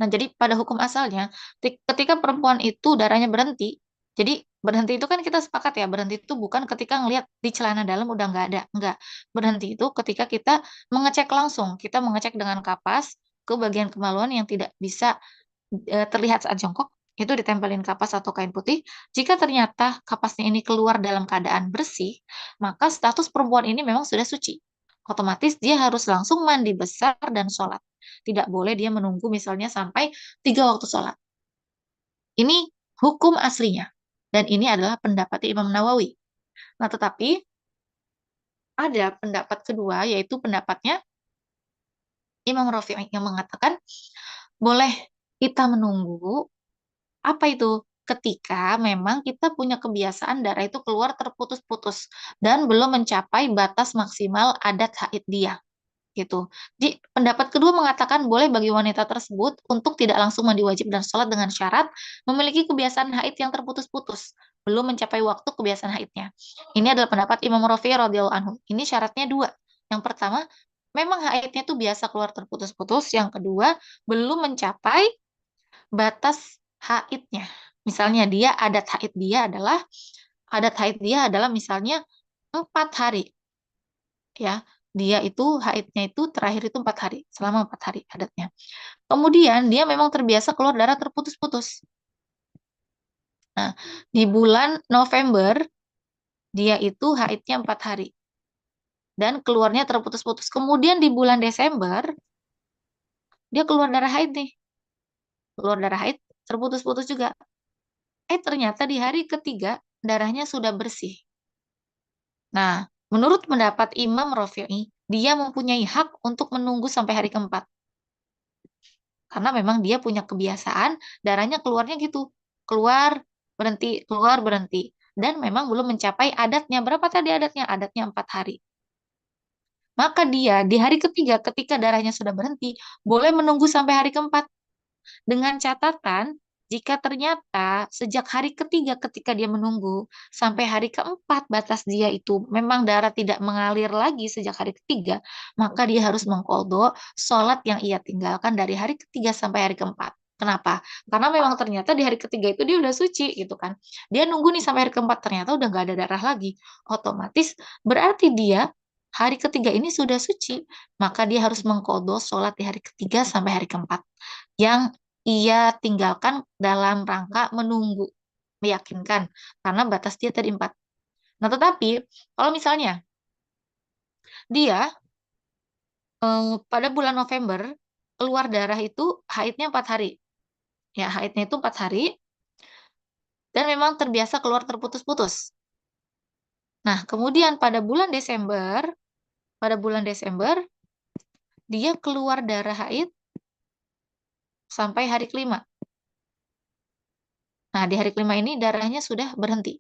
Nah jadi pada hukum asalnya ketika perempuan itu darahnya berhenti, jadi berhenti itu kan kita sepakat ya berhenti itu bukan ketika ngelihat di celana dalam udah nggak ada, enggak. Berhenti itu ketika kita mengecek langsung, kita mengecek dengan kapas ke bagian kemaluan yang tidak bisa terlihat saat jongkok, itu ditempelin kapas atau kain putih. Jika ternyata kapasnya ini keluar dalam keadaan bersih, maka status perempuan ini memang sudah suci. Otomatis dia harus langsung mandi besar dan sholat. Tidak boleh dia menunggu misalnya sampai 3 waktu sholat. Ini hukum aslinya. Dan ini adalah pendapat Imam Nawawi. Nah, tetapi ada pendapat kedua, yaitu pendapatnya Imam Rafi'i yang mengatakan boleh kita menunggu. Apa itu? Ketika memang kita punya kebiasaan darah itu keluar terputus-putus dan belum mencapai batas maksimal adat haid dia gitu. Jadi pendapat kedua mengatakan boleh bagi wanita tersebut untuk tidak langsung mandi wajib dan sholat dengan syarat memiliki kebiasaan haid yang terputus-putus, belum mencapai waktu kebiasaan haidnya. Ini adalah pendapat Imam Rafi'i radhiyallahu anhu. Ini syaratnya dua. Yang pertama, memang haidnya itu biasa keluar terputus-putus. Yang kedua, belum mencapai batas haidnya. Misalnya adat haid dia adalah misalnya 4 hari ya. Dia itu haidnya itu terakhir itu 4 hari, selama 4 hari adatnya. Kemudian dia memang terbiasa keluar darah terputus-putus. Nah, di bulan November dia itu haidnya 4 hari dan keluarnya terputus-putus. Kemudian di bulan Desember dia keluar darah haid nih, keluar darah haid terputus-putus juga. Ternyata di hari ketiga darahnya sudah bersih. Nah, menurut pendapat Imam Rafi'i, dia mempunyai hak untuk menunggu sampai hari keempat. Karena memang dia punya kebiasaan, darahnya keluarnya gitu. Keluar, berhenti, keluar, berhenti. Dan memang belum mencapai adatnya. Berapa tadi adatnya? Adatnya 4 hari. Maka dia di hari ketiga ketika darahnya sudah berhenti, boleh menunggu sampai hari keempat. Dengan catatan, jika ternyata sejak hari ketiga ketika dia menunggu sampai hari keempat batas dia itu memang darah tidak mengalir lagi sejak hari ketiga, maka dia harus mengqadha sholat yang ia tinggalkan dari hari ketiga sampai hari keempat. Kenapa? Karena memang ternyata di hari ketiga itu dia udah suci gitu kan. Dia nunggu nih sampai hari keempat ternyata udah nggak ada darah lagi. Otomatis berarti dia hari ketiga ini sudah suci. Maka dia harus mengqadha sholat di hari ketiga sampai hari keempat yang ia tinggalkan dalam rangka menunggu, meyakinkan, karena batas dia tadi 4. Nah, tetapi kalau misalnya dia pada bulan November keluar darah itu haidnya 4 hari, ya haidnya itu 4 hari dan memang terbiasa keluar terputus-putus. Nah, kemudian pada bulan Desember dia keluar darah haid sampai hari kelima. Nah, di hari kelima ini darahnya sudah berhenti.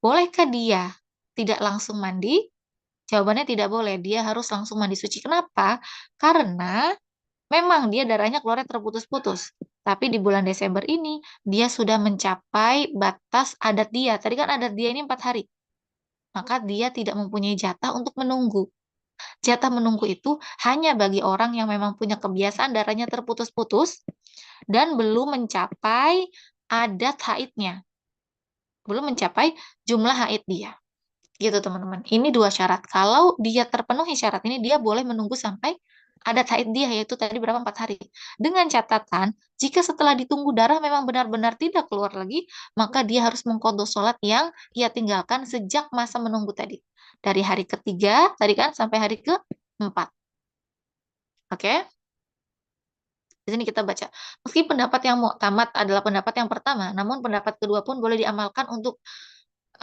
Bolehkah dia tidak langsung mandi? Jawabannya tidak boleh. Dia harus langsung mandi suci. Kenapa? Karena memang dia darahnya keluarnya terputus-putus. Tapi di bulan Desember ini dia sudah mencapai batas adat dia. Tadi kan adat dia ini 4 hari. Maka dia tidak mempunyai jatah untuk menunggu. Jatah menunggu itu hanya bagi orang yang memang punya kebiasaan darahnya terputus-putus dan belum mencapai adat haidnya. Belum mencapai jumlah haid dia. Gitu teman-teman. Ini dua syarat. Kalau dia terpenuhi syarat ini, dia boleh menunggu sampai adat haid dia, yaitu tadi berapa 4 hari. Dengan catatan, jika setelah ditunggu darah memang benar-benar tidak keluar lagi, maka dia harus mengqadha sholat yang ia tinggalkan sejak masa menunggu tadi. Dari hari ketiga, tadi kan, sampai hari keempat. Oke? Di sini kita baca. Meski pendapat yang mu'tamad adalah pendapat yang pertama, namun pendapat kedua pun boleh diamalkan untuk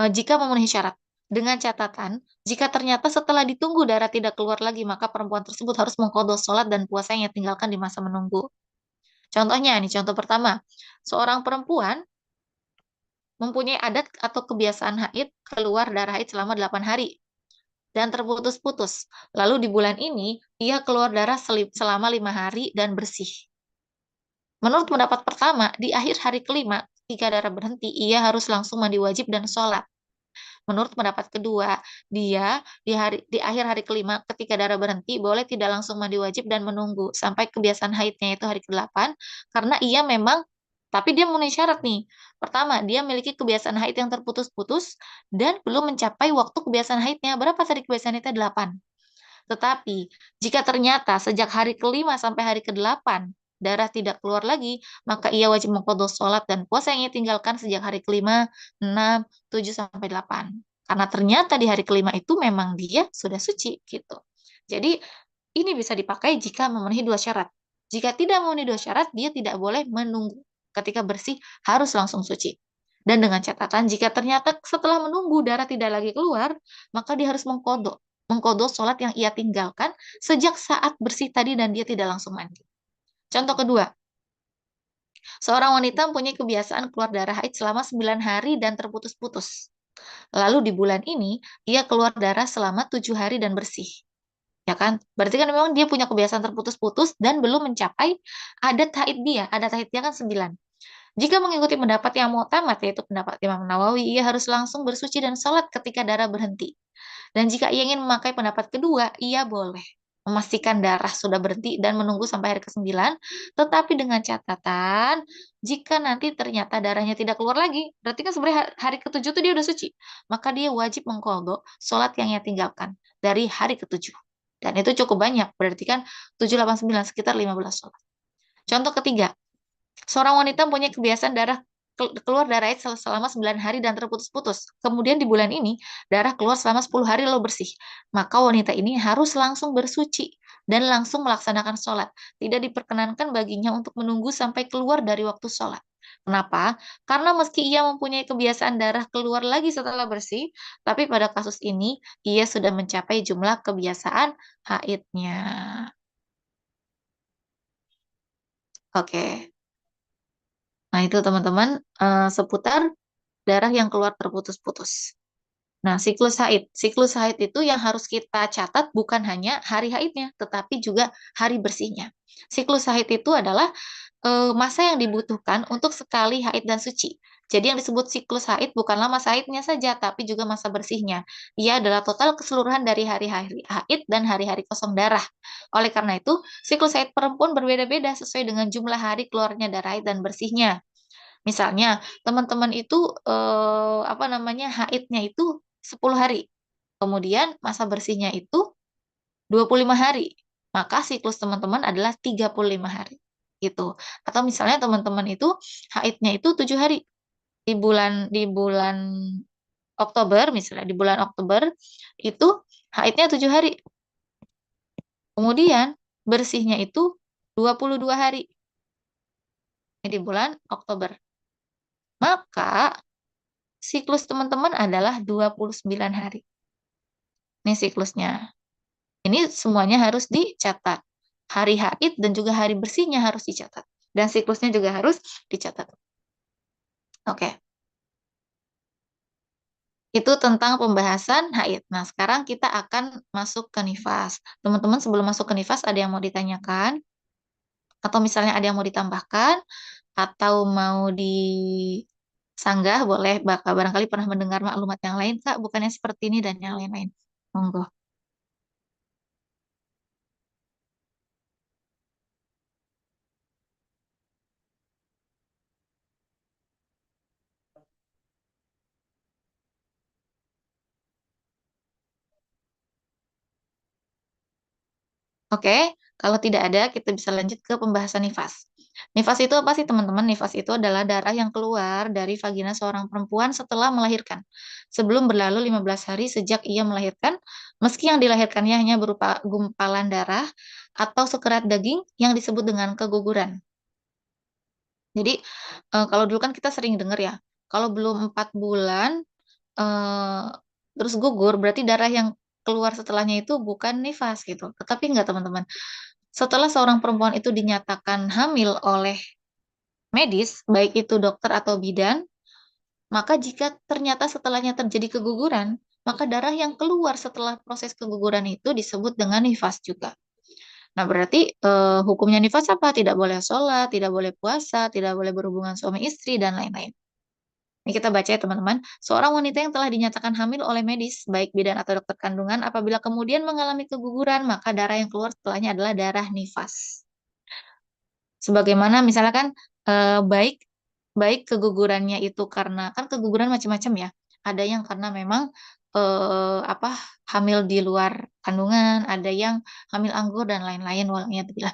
jika memenuhi syarat. Dengan catatan, jika ternyata setelah ditunggu darah tidak keluar lagi, maka perempuan tersebut harus mengqadha sholat dan puasa yang ia tinggalkan di masa menunggu. Contohnya, nih contoh pertama. Seorang perempuan mempunyai adat atau kebiasaan haid keluar darah haid selama 8 hari dan terputus-putus. Lalu di bulan ini, ia keluar darah selama 5 hari dan bersih. Menurut pendapat pertama, di akhir hari kelima, ketika darah berhenti, ia harus langsung mandi wajib dan sholat. Menurut pendapat kedua, dia di akhir hari kelima ketika darah berhenti boleh tidak langsung mandi wajib dan menunggu sampai kebiasaan haidnya itu hari ke-8 karena ia memang tapi dia memenuhi syarat nih. Pertama, dia memiliki kebiasaan haid yang terputus-putus dan belum mencapai waktu kebiasaan haidnya. Berapa tadi kebiasaan haidnya? 8. Tetapi, jika ternyata sejak hari kelima sampai hari ke-8 darah tidak keluar lagi, maka ia wajib mengqadha sholat dan puasa yang ia tinggalkan sejak hari kelima, 6, 7, sampai 8. Karena ternyata di hari kelima itu memang dia sudah suci, gitu. Jadi, ini bisa dipakai jika memenuhi dua syarat. Jika tidak memenuhi dua syarat, dia tidak boleh menunggu. Ketika bersih, harus langsung suci. Dan dengan catatan, jika ternyata setelah menunggu darah tidak lagi keluar, maka dia harus mengqadha sholat yang ia tinggalkan sejak saat bersih tadi dan dia tidak langsung mandi. Contoh kedua, seorang wanita mempunyai kebiasaan keluar darah haid selama 9 hari dan terputus-putus. Lalu di bulan ini, ia keluar darah selama 7 hari dan bersih. Ya kan? Berarti kan memang dia punya kebiasaan terputus-putus dan belum mencapai adat haid dia. Adat haidnya kan 9. Jika mengikuti pendapat yang mu'tamad, yaitu pendapat Imam Nawawi, ia harus langsung bersuci dan sholat ketika darah berhenti. Dan jika ia ingin memakai pendapat kedua, ia boleh memastikan darah sudah berhenti dan menunggu sampai hari ke-9, tetapi dengan catatan, jika nanti ternyata darahnya tidak keluar lagi, berarti kan sebenarnya hari ke-7 tuh dia udah suci, maka dia wajib mengqadha sholat yang ia tinggalkan dari hari ke-7. Dan itu cukup banyak, berarti kan 7, 8, 9, sekitar 15 sholat. Contoh ketiga, seorang wanita mempunyai kebiasaan keluar darah haid selama 9 hari dan terputus-putus. Kemudian di bulan ini, darah keluar selama 10 hari lalu bersih. Maka wanita ini harus langsung bersuci dan langsung melaksanakan sholat. Tidak diperkenankan baginya untuk menunggu sampai keluar dari waktu sholat. Kenapa? Karena meski ia mempunyai kebiasaan darah keluar lagi setelah bersih, tapi pada kasus ini ia sudah mencapai jumlah kebiasaan haidnya. Oke. Nah, itu teman-teman seputar darah yang keluar terputus-putus. Nah, siklus haid. Siklus haid itu yang harus kita catat bukan hanya hari haidnya, tetapi juga hari bersihnya. Siklus haid itu adalah masa yang dibutuhkan untuk sekali haid dan suci. Jadi yang disebut siklus haid bukanlah masa haidnya saja, tapi juga masa bersihnya. Ia adalah total keseluruhan dari hari-hari haid dan hari-hari kosong darah. Oleh karena itu, siklus haid perempuan berbeda-beda sesuai dengan jumlah hari keluarnya darah haid dan bersihnya. Misalnya, teman-teman itu apa namanya haidnya itu 10 hari. Kemudian masa bersihnya itu 25 hari. Maka siklus teman-teman adalah 35 hari. Gitu. Atau misalnya teman-teman itu haidnya itu 7 hari. Di bulan Oktober misalnya, di bulan Oktober itu haidnya 7 hari. Kemudian bersihnya itu 22 hari. Ini di bulan Oktober. Maka siklus teman-teman adalah 29 hari. Ini siklusnya. Ini semuanya harus dicatat. Hari haid dan juga hari bersihnya harus dicatat. Dan siklusnya juga harus dicatat. Oke. Itu tentang pembahasan haid. Nah, sekarang kita akan masuk ke nifas. Teman-teman sebelum masuk ke nifas ada yang mau ditanyakan? Atau misalnya ada yang mau ditambahkan? Atau mau disanggah? Boleh. Barangkali pernah mendengar maklumat yang lain, Kak. Bukannya seperti ini dan yang lain-lain. Monggo. Oke, Kalau tidak ada, kita bisa lanjut ke pembahasan nifas. Nifas itu apa sih teman-teman? Nifas itu adalah darah yang keluar dari vagina seorang perempuan setelah melahirkan. Sebelum berlalu 15 hari sejak ia melahirkan, meski yang dilahirkannya hanya berupa gumpalan darah atau sekerat daging yang disebut dengan keguguran. Jadi kalau dulu kan kita sering dengar ya, kalau belum 4 bulan eh, terus gugur, berarti darah yang keluar setelahnya itu bukan nifas gitu. Tetapi enggak teman-teman. Setelah seorang perempuan itu dinyatakan hamil oleh medis, baik itu dokter atau bidan, maka jika ternyata setelahnya terjadi keguguran, maka darah yang keluar setelah proses keguguran itu disebut dengan nifas juga. Nah, berarti hukumnya nifas apa? Tidak boleh sholat, tidak boleh puasa, tidak boleh berhubungan suami istri, dan lain-lain. Ini kita baca ya teman-teman. Seorang wanita yang telah dinyatakan hamil oleh medis, baik bidan atau dokter kandungan, apabila kemudian mengalami keguguran, maka darah yang keluar setelahnya adalah darah nifas. Sebagaimana misalkan baik baik kegugurannya itu karena kan keguguran macam-macam ya. Ada yang karena memang apa hamil di luar kandungan, ada yang hamil anggur dan lain-lain. Waliyadzubillah.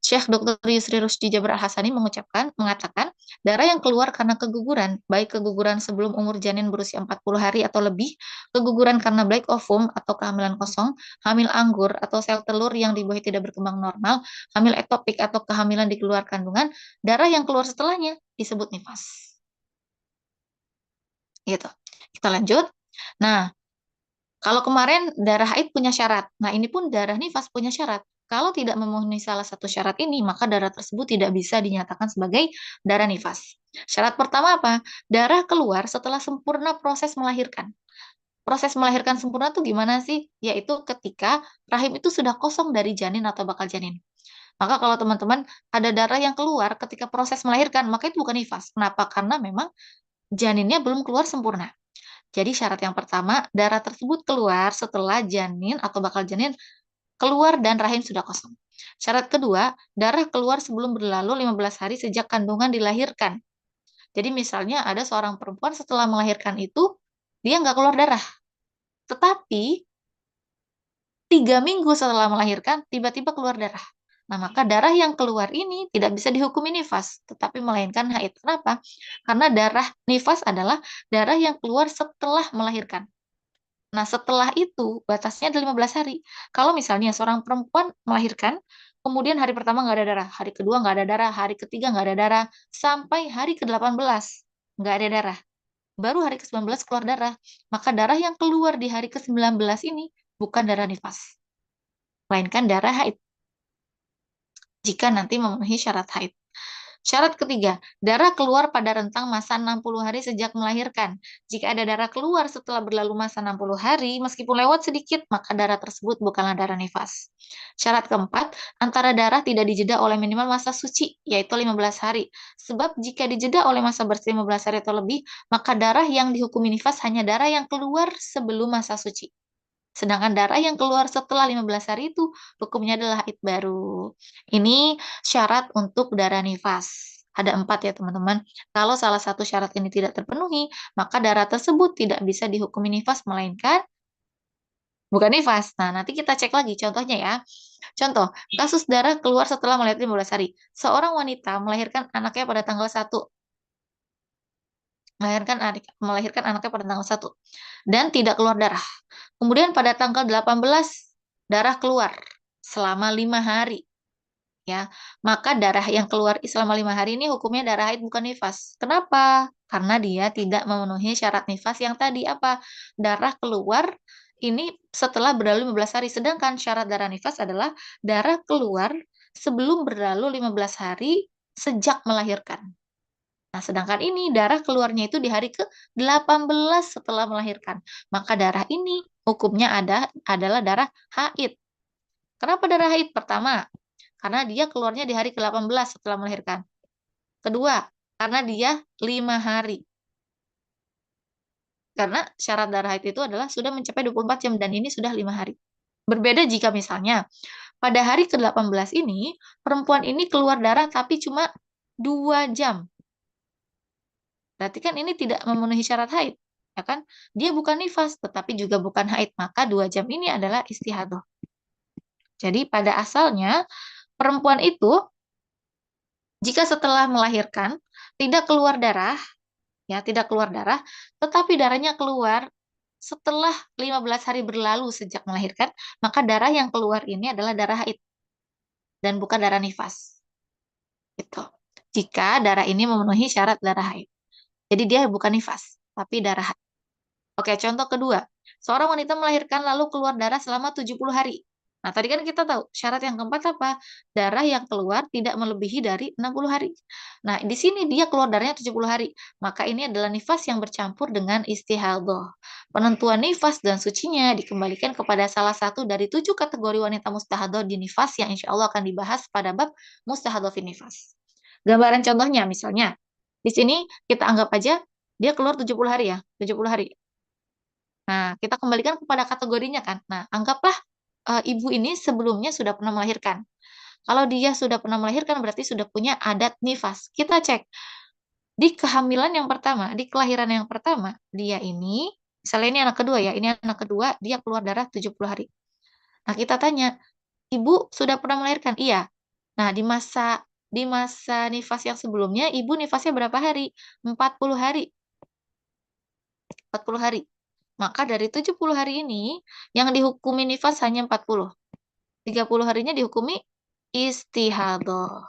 Syekh Dr. Yusri Rusdi Jaber Al-Hasani mengatakan, darah yang keluar karena keguguran, baik keguguran sebelum umur janin berusia 40 hari atau lebih, keguguran karena black ovum atau kehamilan kosong, hamil anggur atau sel telur yang di bawah tidak berkembang normal, hamil ektopik atau kehamilan di luar kandungan, darah yang keluar setelahnya disebut nifas. Gitu. Kita lanjut. Nah, kalau kemarin darah haid punya syarat. Nah, ini pun darah nifas punya syarat. Kalau tidak memenuhi salah satu syarat ini, maka darah tersebut tidak bisa dinyatakan sebagai darah nifas. Syarat pertama apa? Darah keluar setelah sempurna proses melahirkan. Proses melahirkan sempurna itu gimana sih? Yaitu ketika rahim itu sudah kosong dari janin atau bakal janin. Maka kalau teman-teman ada darah yang keluar ketika proses melahirkan, maka itu bukan nifas. Kenapa? Karena memang janinnya belum keluar sempurna. Jadi syarat yang pertama, darah tersebut keluar setelah janin atau bakal janin keluar dan rahim sudah kosong. Syarat kedua, darah keluar sebelum berlalu 15 hari sejak kandungan dilahirkan. Jadi misalnya ada seorang perempuan setelah melahirkan itu, dia nggak keluar darah. Tetapi 3 minggu setelah melahirkan, tiba-tiba keluar darah. Nah, maka darah yang keluar ini tidak bisa dihukumi nifas, tetapi melainkan haid. Kenapa? Karena darah nifas adalah darah yang keluar setelah melahirkan. Nah, setelah itu batasnya ada 15 hari. Kalau misalnya seorang perempuan melahirkan, kemudian hari pertama nggak ada darah, hari kedua nggak ada darah, hari ketiga nggak ada darah, sampai hari ke-18 nggak ada darah. Baru hari ke-19 keluar darah. Maka darah yang keluar di hari ke-19 ini bukan darah nifas, melainkan darah haid. Jika nanti memenuhi syarat haid. Syarat ketiga, darah keluar pada rentang masa 60 hari sejak melahirkan. Jika ada darah keluar setelah berlalu masa 60 hari, meskipun lewat sedikit, maka darah tersebut bukanlah darah nifas. Syarat keempat, antara darah tidak dijeda oleh minimal masa suci, yaitu 15 hari. Sebab jika dijeda oleh masa bersih 15 hari atau lebih, maka darah yang dihukumi nifas hanya darah yang keluar sebelum masa suci. Sedangkan darah yang keluar setelah 15 hari itu hukumnya adalah haid baru. Ini syarat untuk darah nifas. Ada 4 ya teman-teman. Kalau salah satu syarat ini tidak terpenuhi, maka darah tersebut tidak bisa dihukumi nifas, melainkan bukan nifas. Nah, nanti kita cek lagi contohnya ya. Contoh, kasus darah keluar setelah melahirkan 15 hari. Seorang wanita melahirkan anaknya pada tanggal 1. Melahirkan anaknya pada tanggal 1. Dan tidak keluar darah. Kemudian pada tanggal 18 darah keluar selama 5 hari, ya. Maka darah yang keluar selama 5 hari ini hukumnya darah haid bukan nifas. Kenapa? Karena dia tidak memenuhi syarat nifas yang tadi apa? Darah keluar ini setelah berlalu 15 hari. Sedangkan syarat darah nifas adalah darah keluar sebelum berlalu 15 hari sejak melahirkan. Nah, sedangkan ini darah keluarnya itu di hari ke-18 setelah melahirkan. Maka darah ini hukumnya adalah darah haid. Kenapa darah haid? Pertama, karena dia keluarnya di hari ke-18 setelah melahirkan. Kedua, karena dia 5 hari. Karena syarat darah haid itu adalah sudah mencapai 24 jam dan ini sudah 5 hari. Berbeda jika misalnya pada hari ke-18 ini perempuan ini keluar darah tapi cuma 2 jam. Berarti kan ini tidak memenuhi syarat haid, ya kan? Dia bukan nifas, tetapi juga bukan haid. Maka 2 jam ini adalah istihadah. Jadi pada asalnya perempuan itu jika setelah melahirkan tidak keluar darah, ya tidak keluar darah, tetapi darahnya keluar setelah 15 hari berlalu sejak melahirkan, maka darah yang keluar ini adalah darah haid dan bukan darah nifas. Gitu. Jika darah ini memenuhi syarat darah haid. Jadi dia bukan nifas, tapi darah haid. Oke, contoh kedua. Seorang wanita melahirkan lalu keluar darah selama 70 hari. Nah, tadi kan kita tahu syarat yang keempat apa? Darah yang keluar tidak melebihi dari 60 hari. Nah, di sini dia keluar darahnya 70 hari. Maka ini adalah nifas yang bercampur dengan istihadah. Penentuan nifas dan sucinya dikembalikan kepada salah satu dari 7 kategori wanita mustahadah di nifas yang insya Allah akan dibahas pada bab mustahadah fi nifas. Gambaran contohnya misalnya, di sini kita anggap aja dia keluar 70 hari ya, 70 hari. Nah, kita kembalikan kepada kategorinya kan. Nah, anggaplah ibu ini sebelumnya sudah pernah melahirkan. Kalau dia sudah pernah melahirkan berarti sudah punya adat nifas. Kita cek di kehamilan yang pertama, di kelahiran yang pertama, dia ini, misalnya ini anak kedua ya, ini anak kedua, dia keluar darah 70 hari. Nah, kita tanya, ibu sudah pernah melahirkan? Iya. Nah, di masa nifas yang sebelumnya, ibu nifasnya berapa hari? 40 hari. 40 hari. Maka dari 70 hari ini, yang dihukumi nifas hanya 40. 30 harinya dihukumi istihadah.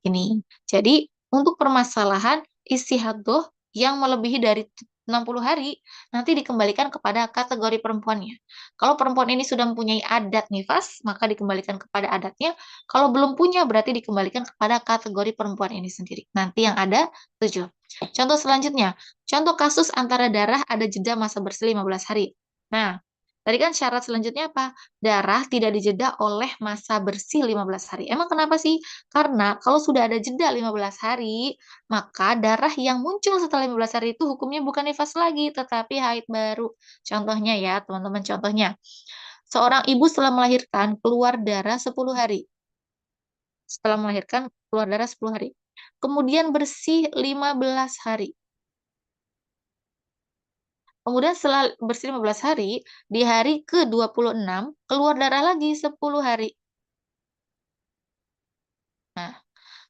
Ini. Jadi, untuk permasalahan istihadah yang melebihi dari 60 hari, nanti dikembalikan kepada kategori perempuannya. Kalau perempuan ini sudah mempunyai adat nifas, maka dikembalikan kepada adatnya. Kalau belum punya, berarti dikembalikan kepada kategori perempuan ini sendiri. Nanti yang ada 7. Contoh selanjutnya, contoh kasus antara darah ada jeda masa bersih 15 hari. Nah, tadi kan syarat selanjutnya apa? Darah tidak dijeda oleh masa bersih 15 hari. Emang kenapa sih? Karena kalau sudah ada jeda 15 hari, maka darah yang muncul setelah 15 hari itu hukumnya bukan nifas lagi, tetapi haid baru. Contohnya ya, teman-teman, contohnya. Seorang ibu setelah melahirkan keluar darah 10 hari. Setelah melahirkan keluar darah 10 hari. Kemudian bersih 15 hari. Kemudian setelah bersih 15 hari, di hari ke-26 keluar darah lagi 10 hari. Nah,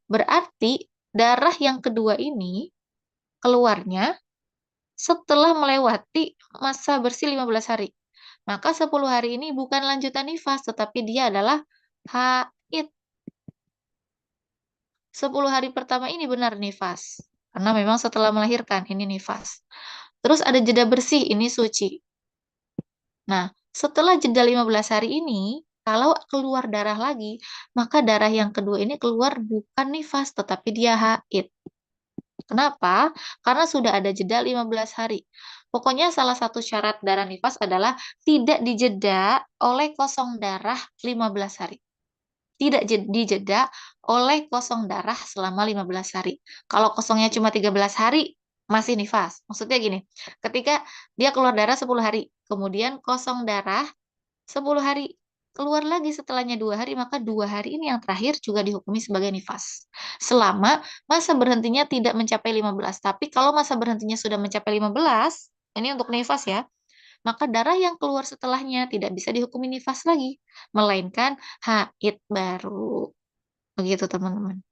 berarti darah yang kedua ini keluarnya setelah melewati masa bersih 15 hari. Maka 10 hari ini bukan lanjutan nifas, tetapi dia adalah haid. 10 hari pertama ini benar nifas. Karena memang setelah melahirkan, ini nifas. Terus ada jeda bersih, ini suci. Nah, setelah jeda 15 hari ini, kalau keluar darah lagi, maka darah yang kedua ini keluar bukan nifas, tetapi dia haid. Kenapa? Karena sudah ada jeda 15 hari. Pokoknya salah satu syarat darah nifas adalah tidak dijeda oleh kosong darah 15 hari. Tidak dijeda oleh kosong darah selama 15 hari. Kalau kosongnya cuma 13 hari, masih nifas. Maksudnya gini, ketika dia keluar darah 10 hari, kemudian kosong darah 10 hari, keluar lagi setelahnya 2 hari, maka 2 hari ini yang terakhir juga dihukumi sebagai nifas. Selama masa berhentinya tidak mencapai 15. Tapi kalau masa berhentinya sudah mencapai 15, ini untuk nifas ya, maka darah yang keluar setelahnya tidak bisa dihukumi nifas lagi, melainkan haid baru. Begitu teman-teman.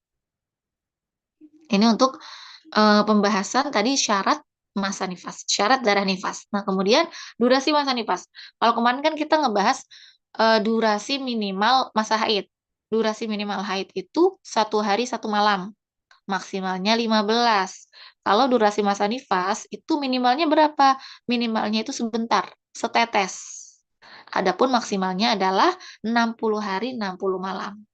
Ini untuk pembahasan tadi syarat masa nifas, syarat darah nifas. Nah, kemudian durasi masa nifas. Kalau kemarin kan kita ngebahas durasi minimal masa haid. Durasi minimal haid itu 1 hari 1 malam, maksimalnya 15. Kalau durasi masa nifas itu minimalnya berapa? Minimalnya itu sebentar, setetes. Adapun maksimalnya adalah 60 hari 60 malam.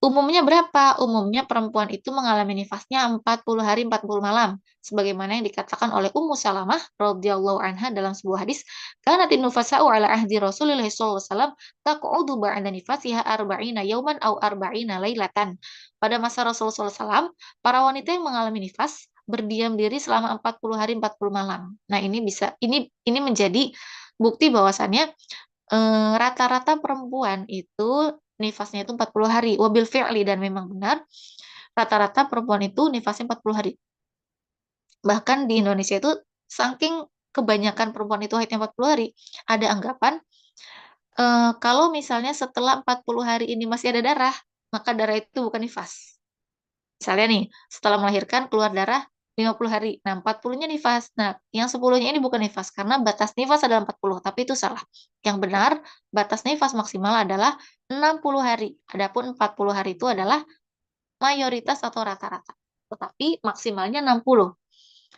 Umumnya berapa? Umumnya perempuan itu mengalami nifasnya 40 hari 40 malam. Sebagaimana yang dikatakan oleh Ummu Salamah radhiyallahu anha dalam sebuah hadis, "Kanatin nufasa'u ala ahdi Rasulillah sallallahu alaihi wasallam taq'udu ba'da nifasiha arba'ina yauman aw arba'ina lailatan." Pada masa Rasulullah SAW, para wanita yang mengalami nifas berdiam diri selama 40 hari 40 malam. Nah, ini menjadi bukti bahwasannya rata-rata perempuan itu nifasnya itu 40 hari. Wabil fi'li, dan memang benar rata-rata perempuan itu nifasnya 40 hari. Bahkan di Indonesia itu saking kebanyakan perempuan itu haidnya 40 hari, ada anggapan Kalau misalnya setelah 40 hari ini masih ada darah, maka darah itu bukan nifas. Misalnya nih, setelah melahirkan keluar darah 50 hari. Nah, 40-nya nifas. Nah, yang 10-nya ini bukan nifas karena batas nifas adalah 40, tapi itu salah. Yang benar, batas nifas maksimal adalah 60 hari. Adapun 40 hari itu adalah mayoritas atau rata-rata. Tetapi maksimalnya 60.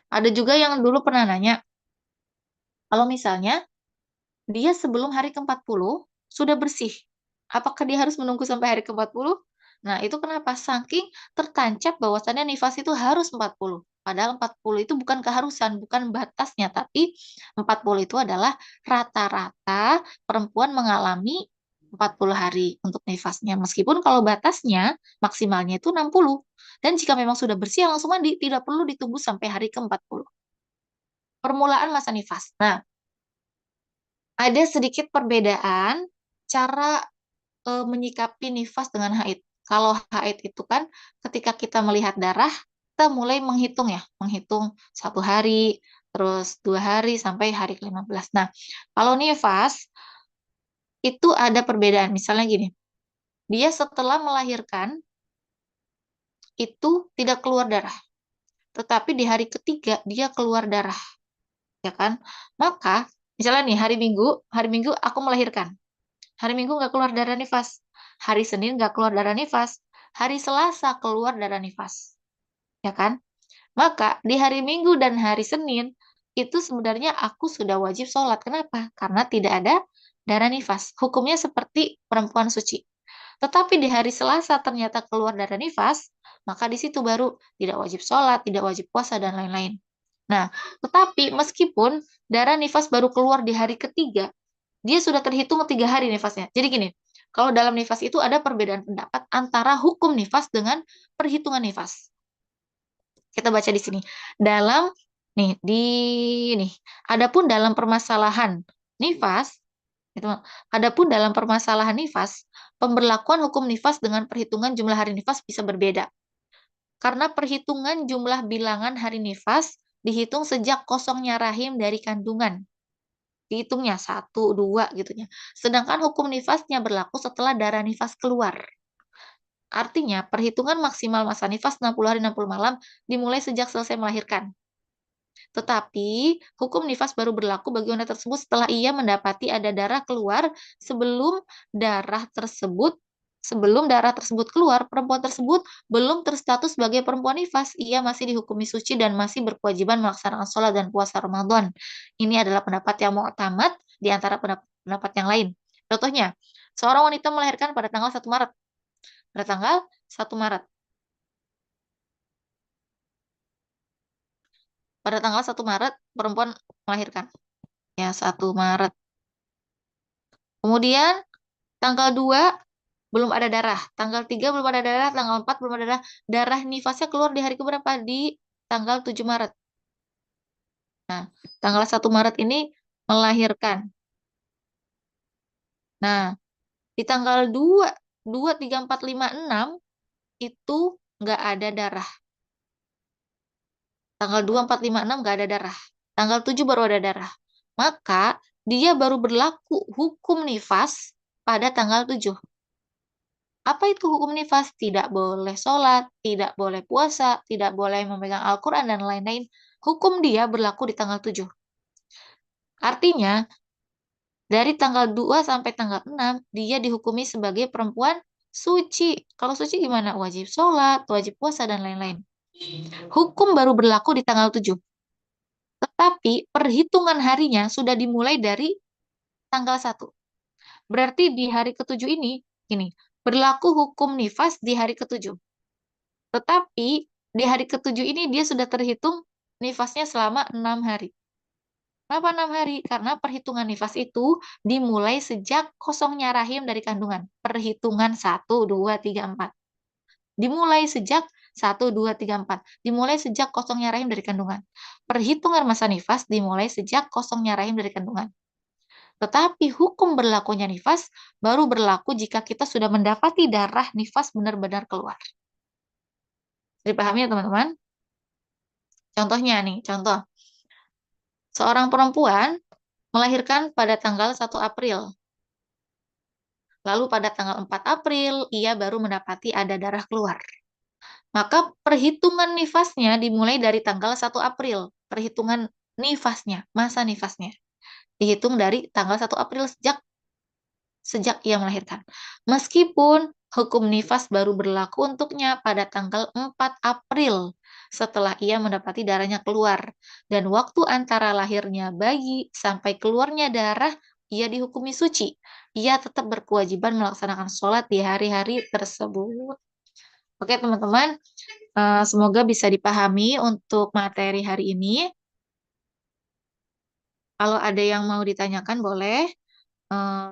Ada juga yang dulu pernah nanya, kalau misalnya dia sebelum hari ke-40 sudah bersih. Apakah dia harus menunggu sampai hari ke-40? Nah, itu kenapa? Saking tertancap bahwasannya nifas itu harus 40. Padahal 40 itu bukan keharusan, bukan batasnya, tapi 40 itu adalah rata-rata perempuan mengalami 40 hari untuk nifasnya. Meskipun kalau batasnya maksimalnya itu 60. Dan jika memang sudah bersih, langsung mandi. Tidak perlu ditunggu sampai hari ke-40. Permulaan masa nifas. Nah, ada sedikit perbedaan cara menyikapi nifas dengan haid. Kalau haid itu kan ketika kita melihat darah, kita mulai menghitung ya, menghitung 1 hari, terus 2 hari sampai hari ke-15. Nah, kalau nifas itu ada perbedaan. Misalnya gini, dia setelah melahirkan itu tidak keluar darah, tetapi di hari ketiga dia keluar darah, ya kan? Maka misalnya nih hari Minggu aku melahirkan. Hari Minggu nggak keluar darah nifas. Hari Senin nggak keluar darah nifas. Hari Selasa keluar darah nifas. Ya kan? Maka di hari Minggu dan hari Senin itu sebenarnya aku sudah wajib sholat. Kenapa? Karena tidak ada darah nifas. Hukumnya seperti perempuan suci. Tetapi di hari Selasa ternyata keluar darah nifas, maka di situ baru tidak wajib sholat, tidak wajib puasa, dan lain-lain. Nah, tetapi meskipun darah nifas baru keluar di hari ketiga, dia sudah terhitung 3 hari nifasnya. Jadi gini, kalau dalam nifas itu ada perbedaan pendapat antara hukum nifas dengan perhitungan nifas. Kita baca di sini. Dalam nih di nih, adapun dalam permasalahan nifas, itu adapun dalam permasalahan nifas, pemberlakuan hukum nifas dengan perhitungan jumlah hari nifas bisa berbeda. Karena perhitungan jumlah bilangan hari nifas dihitung sejak kosongnya rahim dari kandungan. Dihitungnya 1, 2 gitu ya. Sedangkan hukum nifasnya berlaku setelah darah nifas keluar. Artinya, perhitungan maksimal masa nifas 60 hari 60 malam dimulai sejak selesai melahirkan. Tetapi, hukum nifas baru berlaku bagi wanita tersebut setelah ia mendapati ada darah keluar sebelum darah tersebut keluar, perempuan tersebut belum terstatus sebagai perempuan nifas. Ia masih dihukumi suci dan masih berkewajiban melaksanakan sholat dan puasa Ramadan. Ini adalah pendapat yang mu'tamad di antara pendapat yang lain. Contohnya, seorang wanita melahirkan pada tanggal 1 Maret. Pada tanggal 1 Maret. Pada tanggal 1 Maret, perempuan melahirkan. Ya, 1 Maret. Kemudian, tanggal 2 belum ada darah. Tanggal 3 belum ada darah. Tanggal 4 belum ada darah. Darah nifasnya keluar di hari keberapa? Di tanggal 7 Maret. Nah, tanggal 1 Maret ini melahirkan. Nah, di tanggal 2, 2, 3, 4, 5, 6 itu nggak ada darah. Tanggal 2, 4, 5, 6 nggak ada darah. Tanggal 7 baru ada darah. Maka dia baru berlaku hukum nifas pada tanggal 7. Apa itu hukum nifas? Tidak boleh sholat, tidak boleh puasa, tidak boleh memegang Al-Quran, dan lain-lain. Hukum dia berlaku di tanggal 7. Artinya, dari tanggal 2 sampai tanggal 6, dia dihukumi sebagai perempuan suci. Kalau suci gimana? Wajib sholat, wajib puasa, dan lain-lain. Hukum baru berlaku di tanggal 7. Tetapi perhitungan harinya sudah dimulai dari tanggal 1. Berarti di hari ke-7 ini berlaku hukum nifas di hari ke-7. Tetapi di hari ke-7 ini dia sudah terhitung nifasnya selama 6 hari. Kenapa 6 hari? Karena perhitungan nifas itu dimulai sejak kosongnya rahim dari kandungan. Perhitungan 1, 2, 3, 4. Dimulai sejak 1, 2, 3, 4. Dimulai sejak kosongnya rahim dari kandungan. Perhitungan masa nifas dimulai sejak kosongnya rahim dari kandungan. Tetapi hukum berlakunya nifas baru berlaku jika kita sudah mendapati darah nifas benar-benar keluar. Dipahami ya teman-teman? Contohnya nih, contoh. Seorang perempuan melahirkan pada tanggal 1 April. Lalu pada tanggal 4 April, ia baru mendapati ada darah keluar. Maka perhitungan nifasnya dimulai dari tanggal 1 April. Perhitungan nifasnya, masa nifasnya. Dihitung dari tanggal 1 April sejak ia melahirkan. Meskipun hukum nifas baru berlaku untuknya pada tanggal 4 April setelah ia mendapati darahnya keluar. Dan waktu antara lahirnya bayi sampai keluarnya darah, ia dihukumi suci. Ia tetap berkewajiban melaksanakan sholat di hari-hari tersebut. Oke, teman-teman, semoga bisa dipahami untuk materi hari ini. Kalau ada yang mau ditanyakan, boleh. Eh,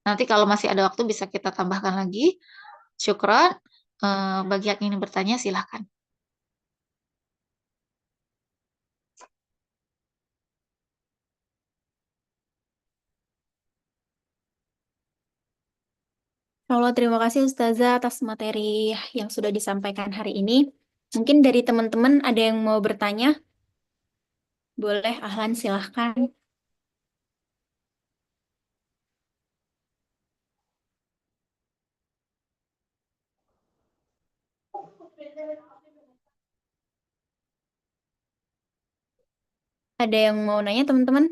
Nanti kalau masih ada waktu bisa kita tambahkan lagi. Syukron. Bagi yang ingin bertanya, silahkan. Allah, terima kasih Ustazah atas materi yang sudah disampaikan hari ini. Mungkin dari teman-teman ada yang mau bertanya? Boleh, Ahlan, silahkan. Ada yang mau nanya, teman-teman?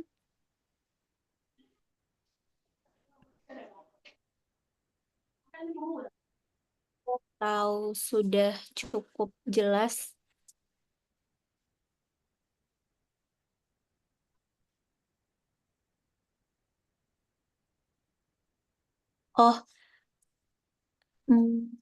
Tahu sudah cukup jelas? Oh, hmm,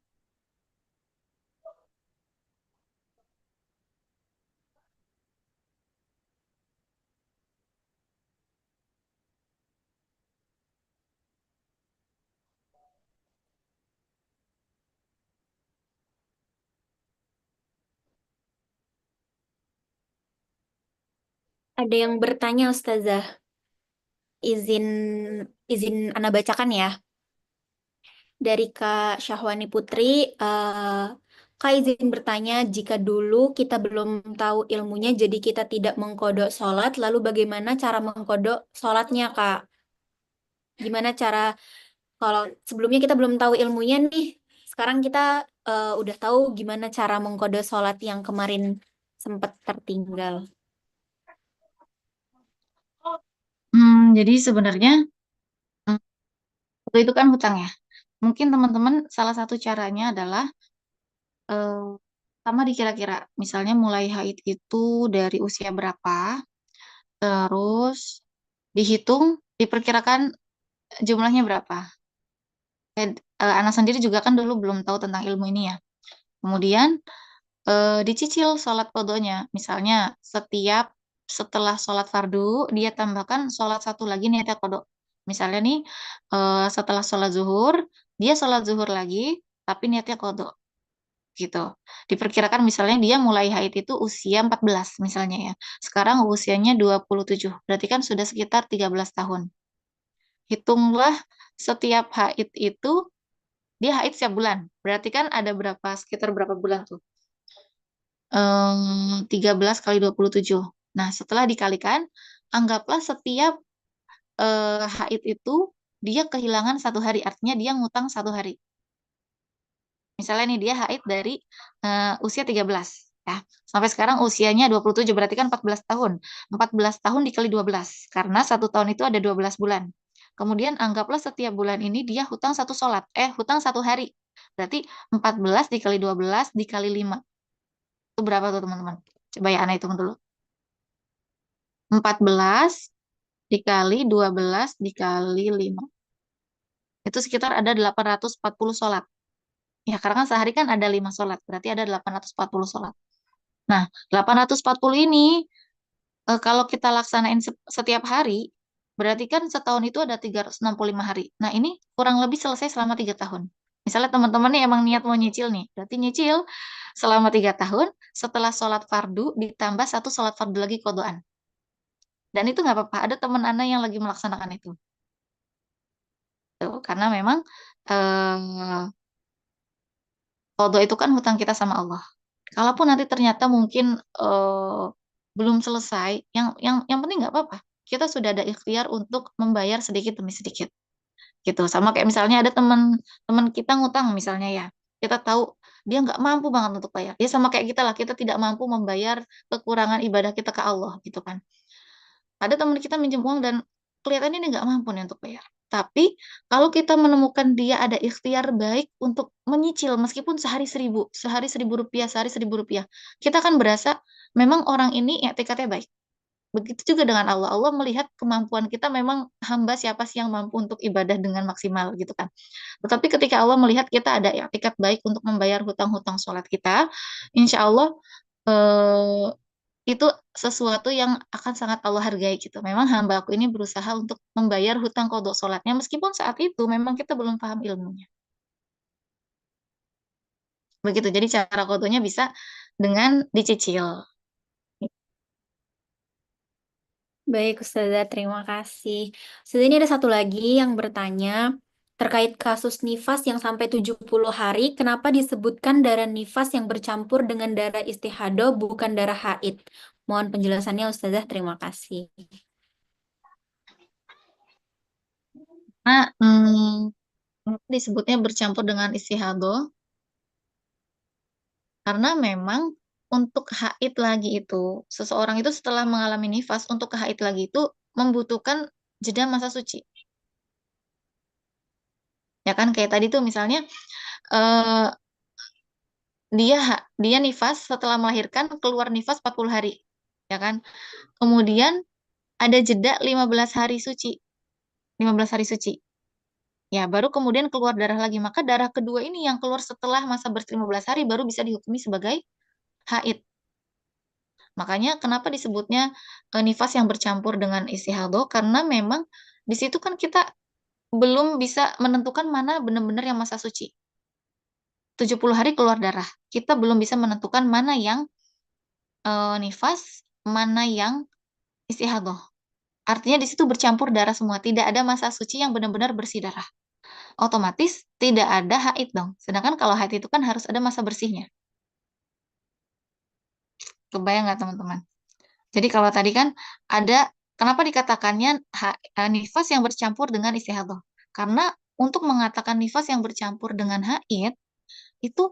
ada yang bertanya, Ustazah. Izin izin Ana bacakan ya. Dari Kak Syahwani Putri, eh, Kak izin bertanya, jika dulu kita belum tahu ilmunya, jadi kita tidak mengkodok sholat, lalu bagaimana cara mengkodok sholatnya, Kak? Gimana cara, kalau sebelumnya kita belum tahu ilmunya nih, sekarang kita udah tahu gimana cara mengkodok sholat yang kemarin sempat tertinggal. Jadi sebenarnya hmm, itu kan hutang ya. Mungkin teman-teman salah satu caranya adalah eh, sama dikira-kira. Misalnya mulai haid itu dari usia berapa, terus dihitung, diperkirakan jumlahnya berapa. Anak sendiri juga kan dulu belum tahu tentang ilmu ini ya. Kemudian dicicil sholat kodonya. Misalnya setiap setelah sholat fardu, dia tambahkan sholat satu lagi niatnya kodo. Misalnya nih, setelah sholat zuhur, dia sholat zuhur lagi, tapi niatnya kodo. Gitu. Diperkirakan misalnya dia mulai haid itu usia 14 misalnya ya. Sekarang usianya 27. Berarti kan sudah sekitar 13 tahun. Hitunglah setiap haid itu, dia haid setiap bulan. Berarti kan ada berapa, sekitar berapa bulan tuh? 13 kali 27. Nah, setelah dikalikan, anggaplah setiap haid itu dia kehilangan satu hari. Artinya dia ngutang satu hari. Misalnya nih dia haid dari usia 13. Ya. Sampai sekarang usianya 27, berarti kan 14 tahun. 14 tahun dikali 12. Karena satu tahun itu ada 12 bulan. Kemudian anggaplah setiap bulan ini dia hutang satu sholat. Hutang satu hari. Berarti 14 dikali 12 dikali 5. Itu berapa tuh teman-teman? Coba ya Ana hitung dulu. 14 dikali 12 dikali 5. Itu sekitar ada 840 sholat. Ya, karena kan sehari kan ada 5 sholat. Berarti ada 840 sholat. Nah, 840 ini kalau kita laksanain setiap hari, berarti kan setahun itu ada 365 hari. Nah, ini kurang lebih selesai selama 3 tahun. Misalnya teman-teman nih emang niat mau nyicil nih. Berarti nyicil selama 3 tahun, setelah sholat fardu ditambah satu sholat fardu lagi kodoan. Dan itu nggak apa-apa. Ada teman Anda yang lagi melaksanakan itu. Tuh, karena memang eh, qadha itu kan hutang kita sama Allah. Kalaupun nanti ternyata mungkin eh, belum selesai, yang penting nggak apa-apa. Kita sudah ada ikhtiar untuk membayar sedikit demi sedikit. gitu. Sama kayak misalnya ada teman-teman kita ngutang misalnya ya, kita tahu dia nggak mampu banget untuk bayar. Ya sama kayak kita lah, kita tidak mampu membayar kekurangan ibadah kita ke Allah gitu kan. Ada teman kita minjem uang dan kelihatannya dia nggak mampu nih untuk bayar. Tapi kalau kita menemukan dia ada ikhtiar baik untuk menyicil meskipun sehari 1.000 rupiah, sehari 1.000 rupiah, kita akan berasa memang orang ini tikatnya baik. Begitu juga dengan Allah. Allah melihat kemampuan kita memang hamba siapa sih yang mampu untuk ibadah dengan maksimal gitu kan. Tetapi ketika Allah melihat kita ada iktikat baik untuk membayar hutang-hutang sholat kita, insya Allah eh, itu sesuatu yang akan sangat Allah hargai gitu. Memang hamba aku ini berusaha untuk membayar hutang qadha sholatnya meskipun saat itu memang kita belum paham ilmunya. Begitu. Jadi cara qadhanya bisa dengan dicicil. Baik, Ustazah, terima kasih. Ustazah, ini ada satu lagi yang bertanya terkait kasus nifas yang sampai 70 hari, kenapa disebutkan darah nifas yang bercampur dengan darah istihadah bukan darah haid? Mohon penjelasannya, Ustazah, terima kasih. Nah, disebutnya bercampur dengan istihadah karena memang untuk haid lagi itu, seseorang itu setelah mengalami nifas untuk ke haid lagi itu membutuhkan jeda masa suci. Ya kan kayak tadi tuh misalnya eh, dia nifas setelah melahirkan keluar nifas 40 hari. Ya kan? Kemudian ada jeda 15 hari suci, 15 hari suci. Ya, baru kemudian keluar darah lagi. Maka darah kedua ini yang keluar setelah masa bersih 15 hari baru bisa dihukumi sebagai haid. Makanya kenapa disebutnya nifas yang bercampur dengan istihadah? Karena memang di situ kan kita belum bisa menentukan mana benar-benar yang masa suci. 70 hari keluar darah. Kita belum bisa menentukan mana yang nifas, mana yang istihadah. Artinya di situ bercampur darah semua. Tidak ada masa suci yang benar-benar bersih darah. Otomatis tidak ada haid dong. Sedangkan kalau haid itu kan harus ada masa bersihnya. Kebayang nggak teman-teman? Jadi kalau tadi kan ada, kenapa dikatakannya nifas yang bercampur dengan istihadah? Karena untuk mengatakan nifas yang bercampur dengan haid, itu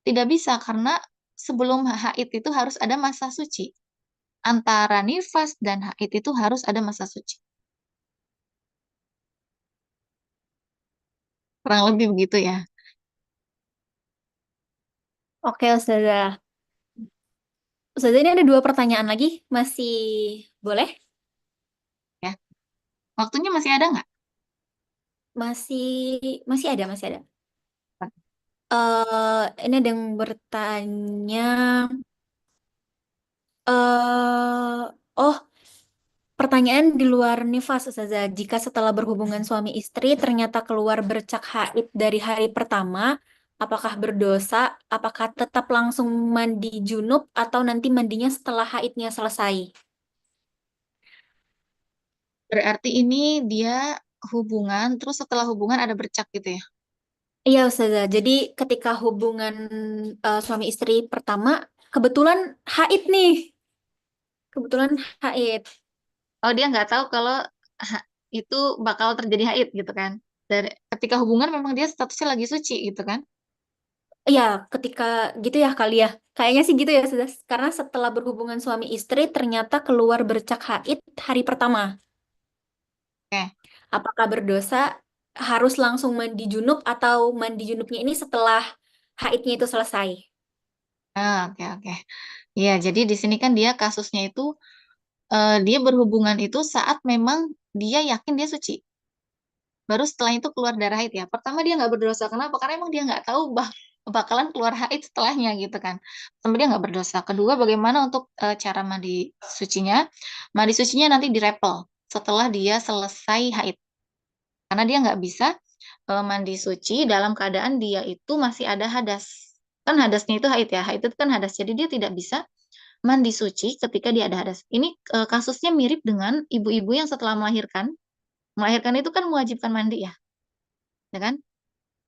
tidak bisa karena sebelum haid itu harus ada masa suci. Antara nifas dan haid itu harus ada masa suci. Kurang lebih begitu ya. Oke, Ustazah. Ustazah, ini ada dua pertanyaan lagi. Masih boleh? Ya. Waktunya masih ada nggak? Masih, masih ada, masih ada. Ini ada yang bertanya. Oh, pertanyaan di luar nifas, Ustazah. Jika setelah berhubungan suami istri ternyata keluar bercak haid dari hari pertama, apakah berdosa? Apakah tetap langsung mandi junub atau nanti mandinya setelah haidnya selesai? Berarti ini dia hubungan, terus setelah hubungan ada bercak gitu ya. Iya, Ustazah. Jadi ketika hubungan suami istri pertama, kebetulan haid nih. Kebetulan haid. Oh, dia nggak tahu kalau itu bakal terjadi haid gitu kan. Dari ketika hubungan memang dia statusnya lagi suci gitu kan. Iya, ketika gitu ya kali ya. Kayaknya sih gitu ya, Ustazah. Karena setelah berhubungan suami istri ternyata keluar bercak haid hari pertama. Oke. Apakah berdosa harus langsung mandi junub atau mandi junubnya ini setelah haidnya itu selesai? Oke, oke. Iya, jadi di sini kan dia kasusnya itu dia berhubungan itu saat memang dia yakin dia suci. Baru setelah itu keluar darah haid ya. Pertama dia nggak berdosa. Kenapa? Karena emang dia nggak tahu bakalan keluar haid setelahnya gitu kan. Pertama dia nggak berdosa. Kedua, bagaimana untuk cara mandi sucinya? Mandi sucinya nanti direpel setelah dia selesai haid. Karena dia nggak bisa mandi suci dalam keadaan dia itu masih ada hadas. Kan hadasnya itu haid ya. Haid itu kan hadas. Jadi dia tidak bisa mandi suci ketika dia ada hadas. Ini kasusnya mirip dengan ibu-ibu yang setelah melahirkan. Melahirkan itu kan mewajibkan mandi ya. Ya kan?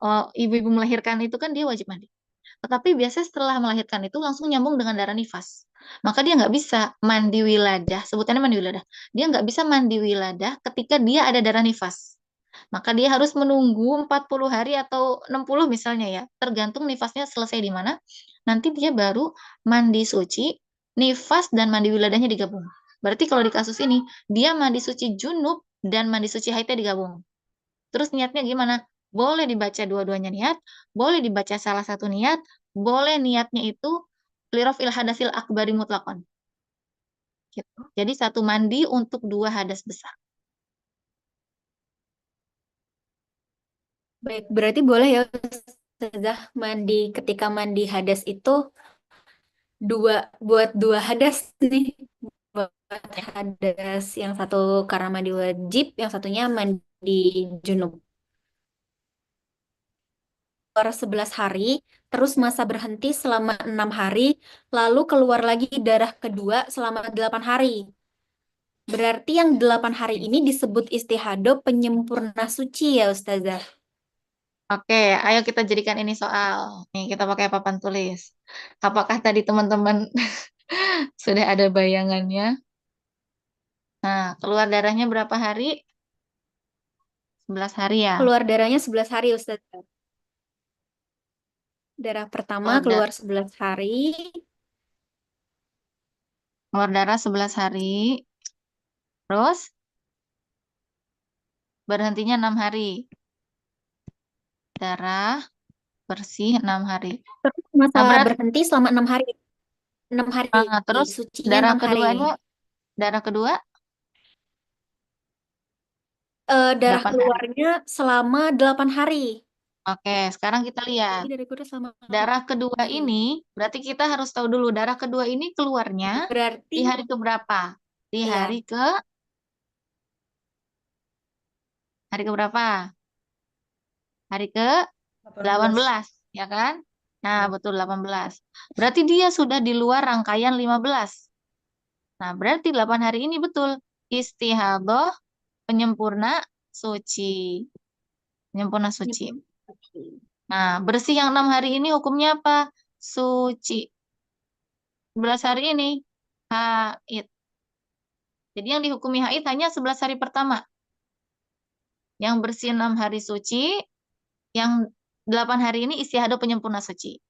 Oh, ibu-ibu melahirkan itu kan dia wajib mandi. Tetapi biasanya setelah melahirkan itu langsung nyambung dengan darah nifas. Maka dia nggak bisa mandi wiladah, sebutannya mandi wiladah. Dia nggak bisa mandi wiladah ketika dia ada darah nifas. Maka dia harus menunggu 40 hari atau 60 misalnya ya, tergantung nifasnya selesai di mana. Nanti dia baru mandi suci, nifas dan mandi wiladahnya digabung. Berarti kalau di kasus ini, dia mandi suci junub dan mandi suci haidnya digabung. Terus niatnya gimana? Boleh dibaca dua-duanya niat, boleh dibaca salah satu niat, boleh niatnya itu lirafil hadasil akbari mutlakon. Gitu. Jadi satu mandi untuk dua hadas besar. Baik, berarti boleh ya Ustazah mandi ketika mandi hadas itu buat dua hadas nih. Buat hadas yang satu karena mandi wajib, yang satunya mandi junub. Keluar 11 hari, terus masa berhenti selama 6 hari, lalu keluar lagi darah kedua selama 8 hari. Berarti yang 8 hari ini disebut istihadah penyempurna suci ya Ustazah. Oke, ayo kita jadikan ini soal. Nih, kita pakai papan tulis. Apakah tadi teman-teman sudah ada bayangannya? Nah, keluar darahnya berapa hari? 11 hari ya. Keluar darahnya 11 hari Ustazah. Darah pertama Keluar, keluar 11 hari, keluar darah 11 hari. Terus berhentinya 6 hari. Darah bersih 6 hari. terus masa Nah, berhenti selama 6 hari. 6 hari, terus sucinya darah 6 hari. keduanya, darah kedua Darah 8 hari. keluarnya selama 8 hari. Oke, sekarang kita lihat. Jadi darah keluar selama 8 Darah kedua hari. ini, berarti kita harus tahu dulu darah kedua ini keluarnya Berarti, di hari keberapa? Di ya, hari ke berapa? Hari ke 18. 18, ya kan? Nah, Ya. betul 18. Berarti dia sudah di luar rangkaian 15. Nah, berarti 8 hari ini betul istihadah penyempurna suci. Penyempurna suci. Nah, bersih yang 6 hari ini hukumnya apa? Suci. 11 hari ini haid. Jadi yang dihukumi haid hanya 11 hari pertama. Yang bersih 6 hari suci, yang 8 hari ini istihadah penyempurna suci.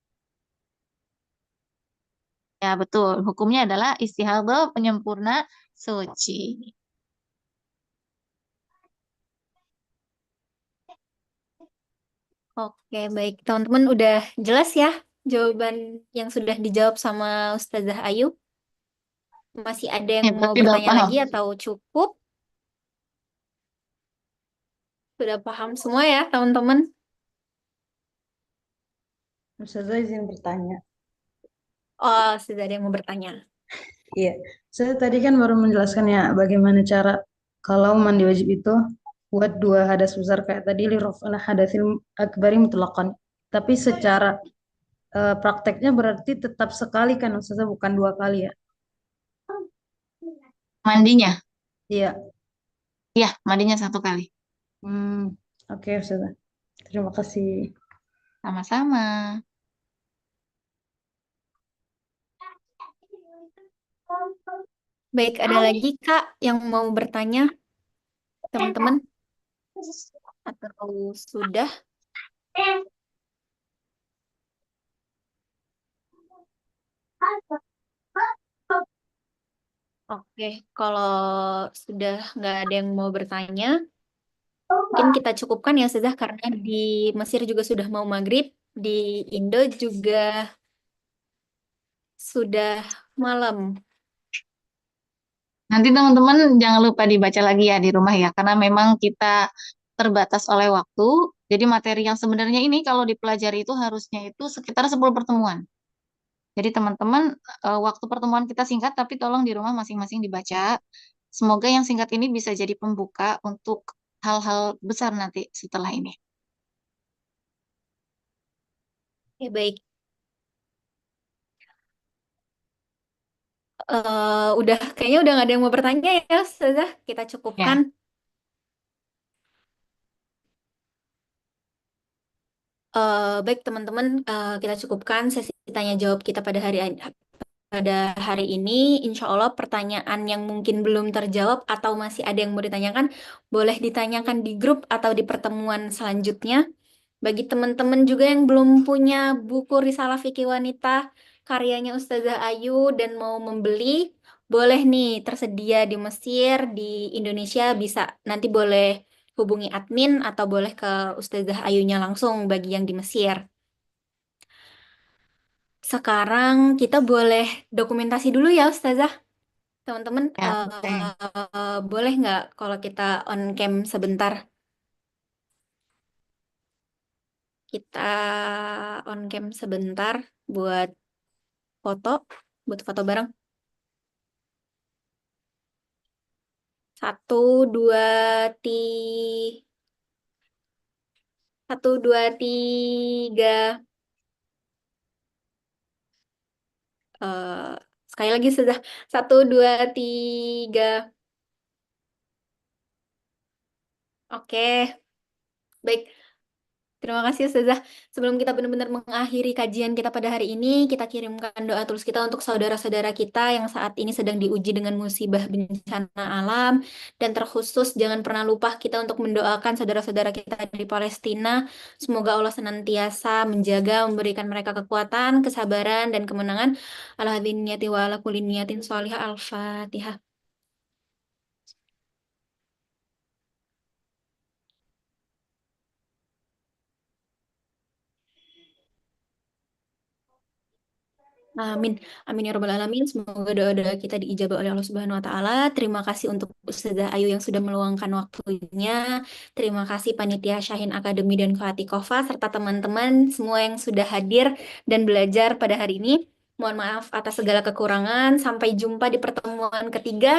Ya, betul. Hukumnya adalah istihadah penyempurna suci. oke, baik. Teman-teman udah jelas ya jawaban yang sudah dijawab sama Ustazah Ayu. Masih ada yang Ya, mau berarti udah bertanya paham. lagi atau cukup? Sudah paham semua ya, teman-teman? Ustazah izin bertanya. Oh, sudah ada yang mau bertanya. Iya, saya tadi kan baru menjelaskan ya bagaimana cara kalau mandi wajib itu buat dua hadas besar kayak tadi lirofana hadasil akbari mutlaqan. Tapi secara prakteknya berarti tetap sekali kan Ustazah bukan dua kali ya? Mandinya? Iya. Iya, mandinya 1 kali. Hmm, oke Ustazah. Terima kasih. Sama-sama. Baik, ada lagi Kak yang mau bertanya, teman-teman? Atau sudah? Oke, kalau sudah nggak ada yang mau bertanya, mungkin kita cukupkan ya Ustazah karena di Mesir juga sudah mau maghrib, di Indo juga sudah malam. Nanti teman-teman jangan lupa dibaca lagi ya di rumah ya, karena memang kita terbatas oleh waktu. Jadi materi yang sebenarnya ini kalau dipelajari itu harusnya itu sekitar 10 pertemuan. Jadi teman-teman, waktu pertemuan kita singkat, tapi tolong di rumah masing-masing dibaca. Semoga yang singkat ini bisa jadi pembuka untuk hal-hal besar nanti setelah ini. Ya baik. Udah kayaknya udah nggak ada yang mau bertanya ya Ustazah. Kita cukupkan. Ya. Baik teman-teman, kita cukupkan sesi tanya jawab kita pada pada hari ini. Insya Allah pertanyaan yang mungkin belum terjawab atau masih ada yang mau ditanyakan, boleh ditanyakan di grup atau di pertemuan selanjutnya. Bagi teman-teman juga yang belum punya buku Risalah Fikih Wanita karyanya Ustazah Ayu dan mau membeli, boleh nih tersedia di Mesir, di Indonesia bisa nanti boleh hubungi admin atau boleh ke Ustazah Ayunya langsung bagi yang di Mesir. Sekarang kita boleh dokumentasi dulu ya Ustazah. Teman-teman, Ya, oke. boleh nggak kalau kita on cam sebentar? Kita on cam sebentar buat foto, buat foto bareng. Satu, dua, satu, dua, tiga. Eh, sekali lagi sudah. Satu, dua, tiga. Oke, baik. Terima kasih Ustazah. Sebelum kita benar-benar mengakhiri kajian kita pada hari ini, kita kirimkan doa tulus kita untuk saudara-saudara kita yang saat ini sedang diuji dengan musibah bencana alam. Dan terkhusus jangan pernah lupa kita untuk mendoakan saudara-saudara kita di Palestina. Semoga Allah senantiasa menjaga, memberikan mereka kekuatan, kesabaran, dan kemenangan. Ala hadzin niyati wa ala kulli niyatin sholihah. Al-Fatihah. Amin. Amin ya Rabbal Alamin. Semoga doa-doa kita diijabah oleh Allah Subhanahu wa Ta'ala. Terima kasih untuk Ustazah Ayu yang sudah meluangkan waktunya. Terima kasih Panitia Syahin Akademi dan Khatikofa serta teman-teman semua yang sudah hadir dan belajar pada hari ini. Mohon maaf atas segala kekurangan. Sampai jumpa di pertemuan ketiga.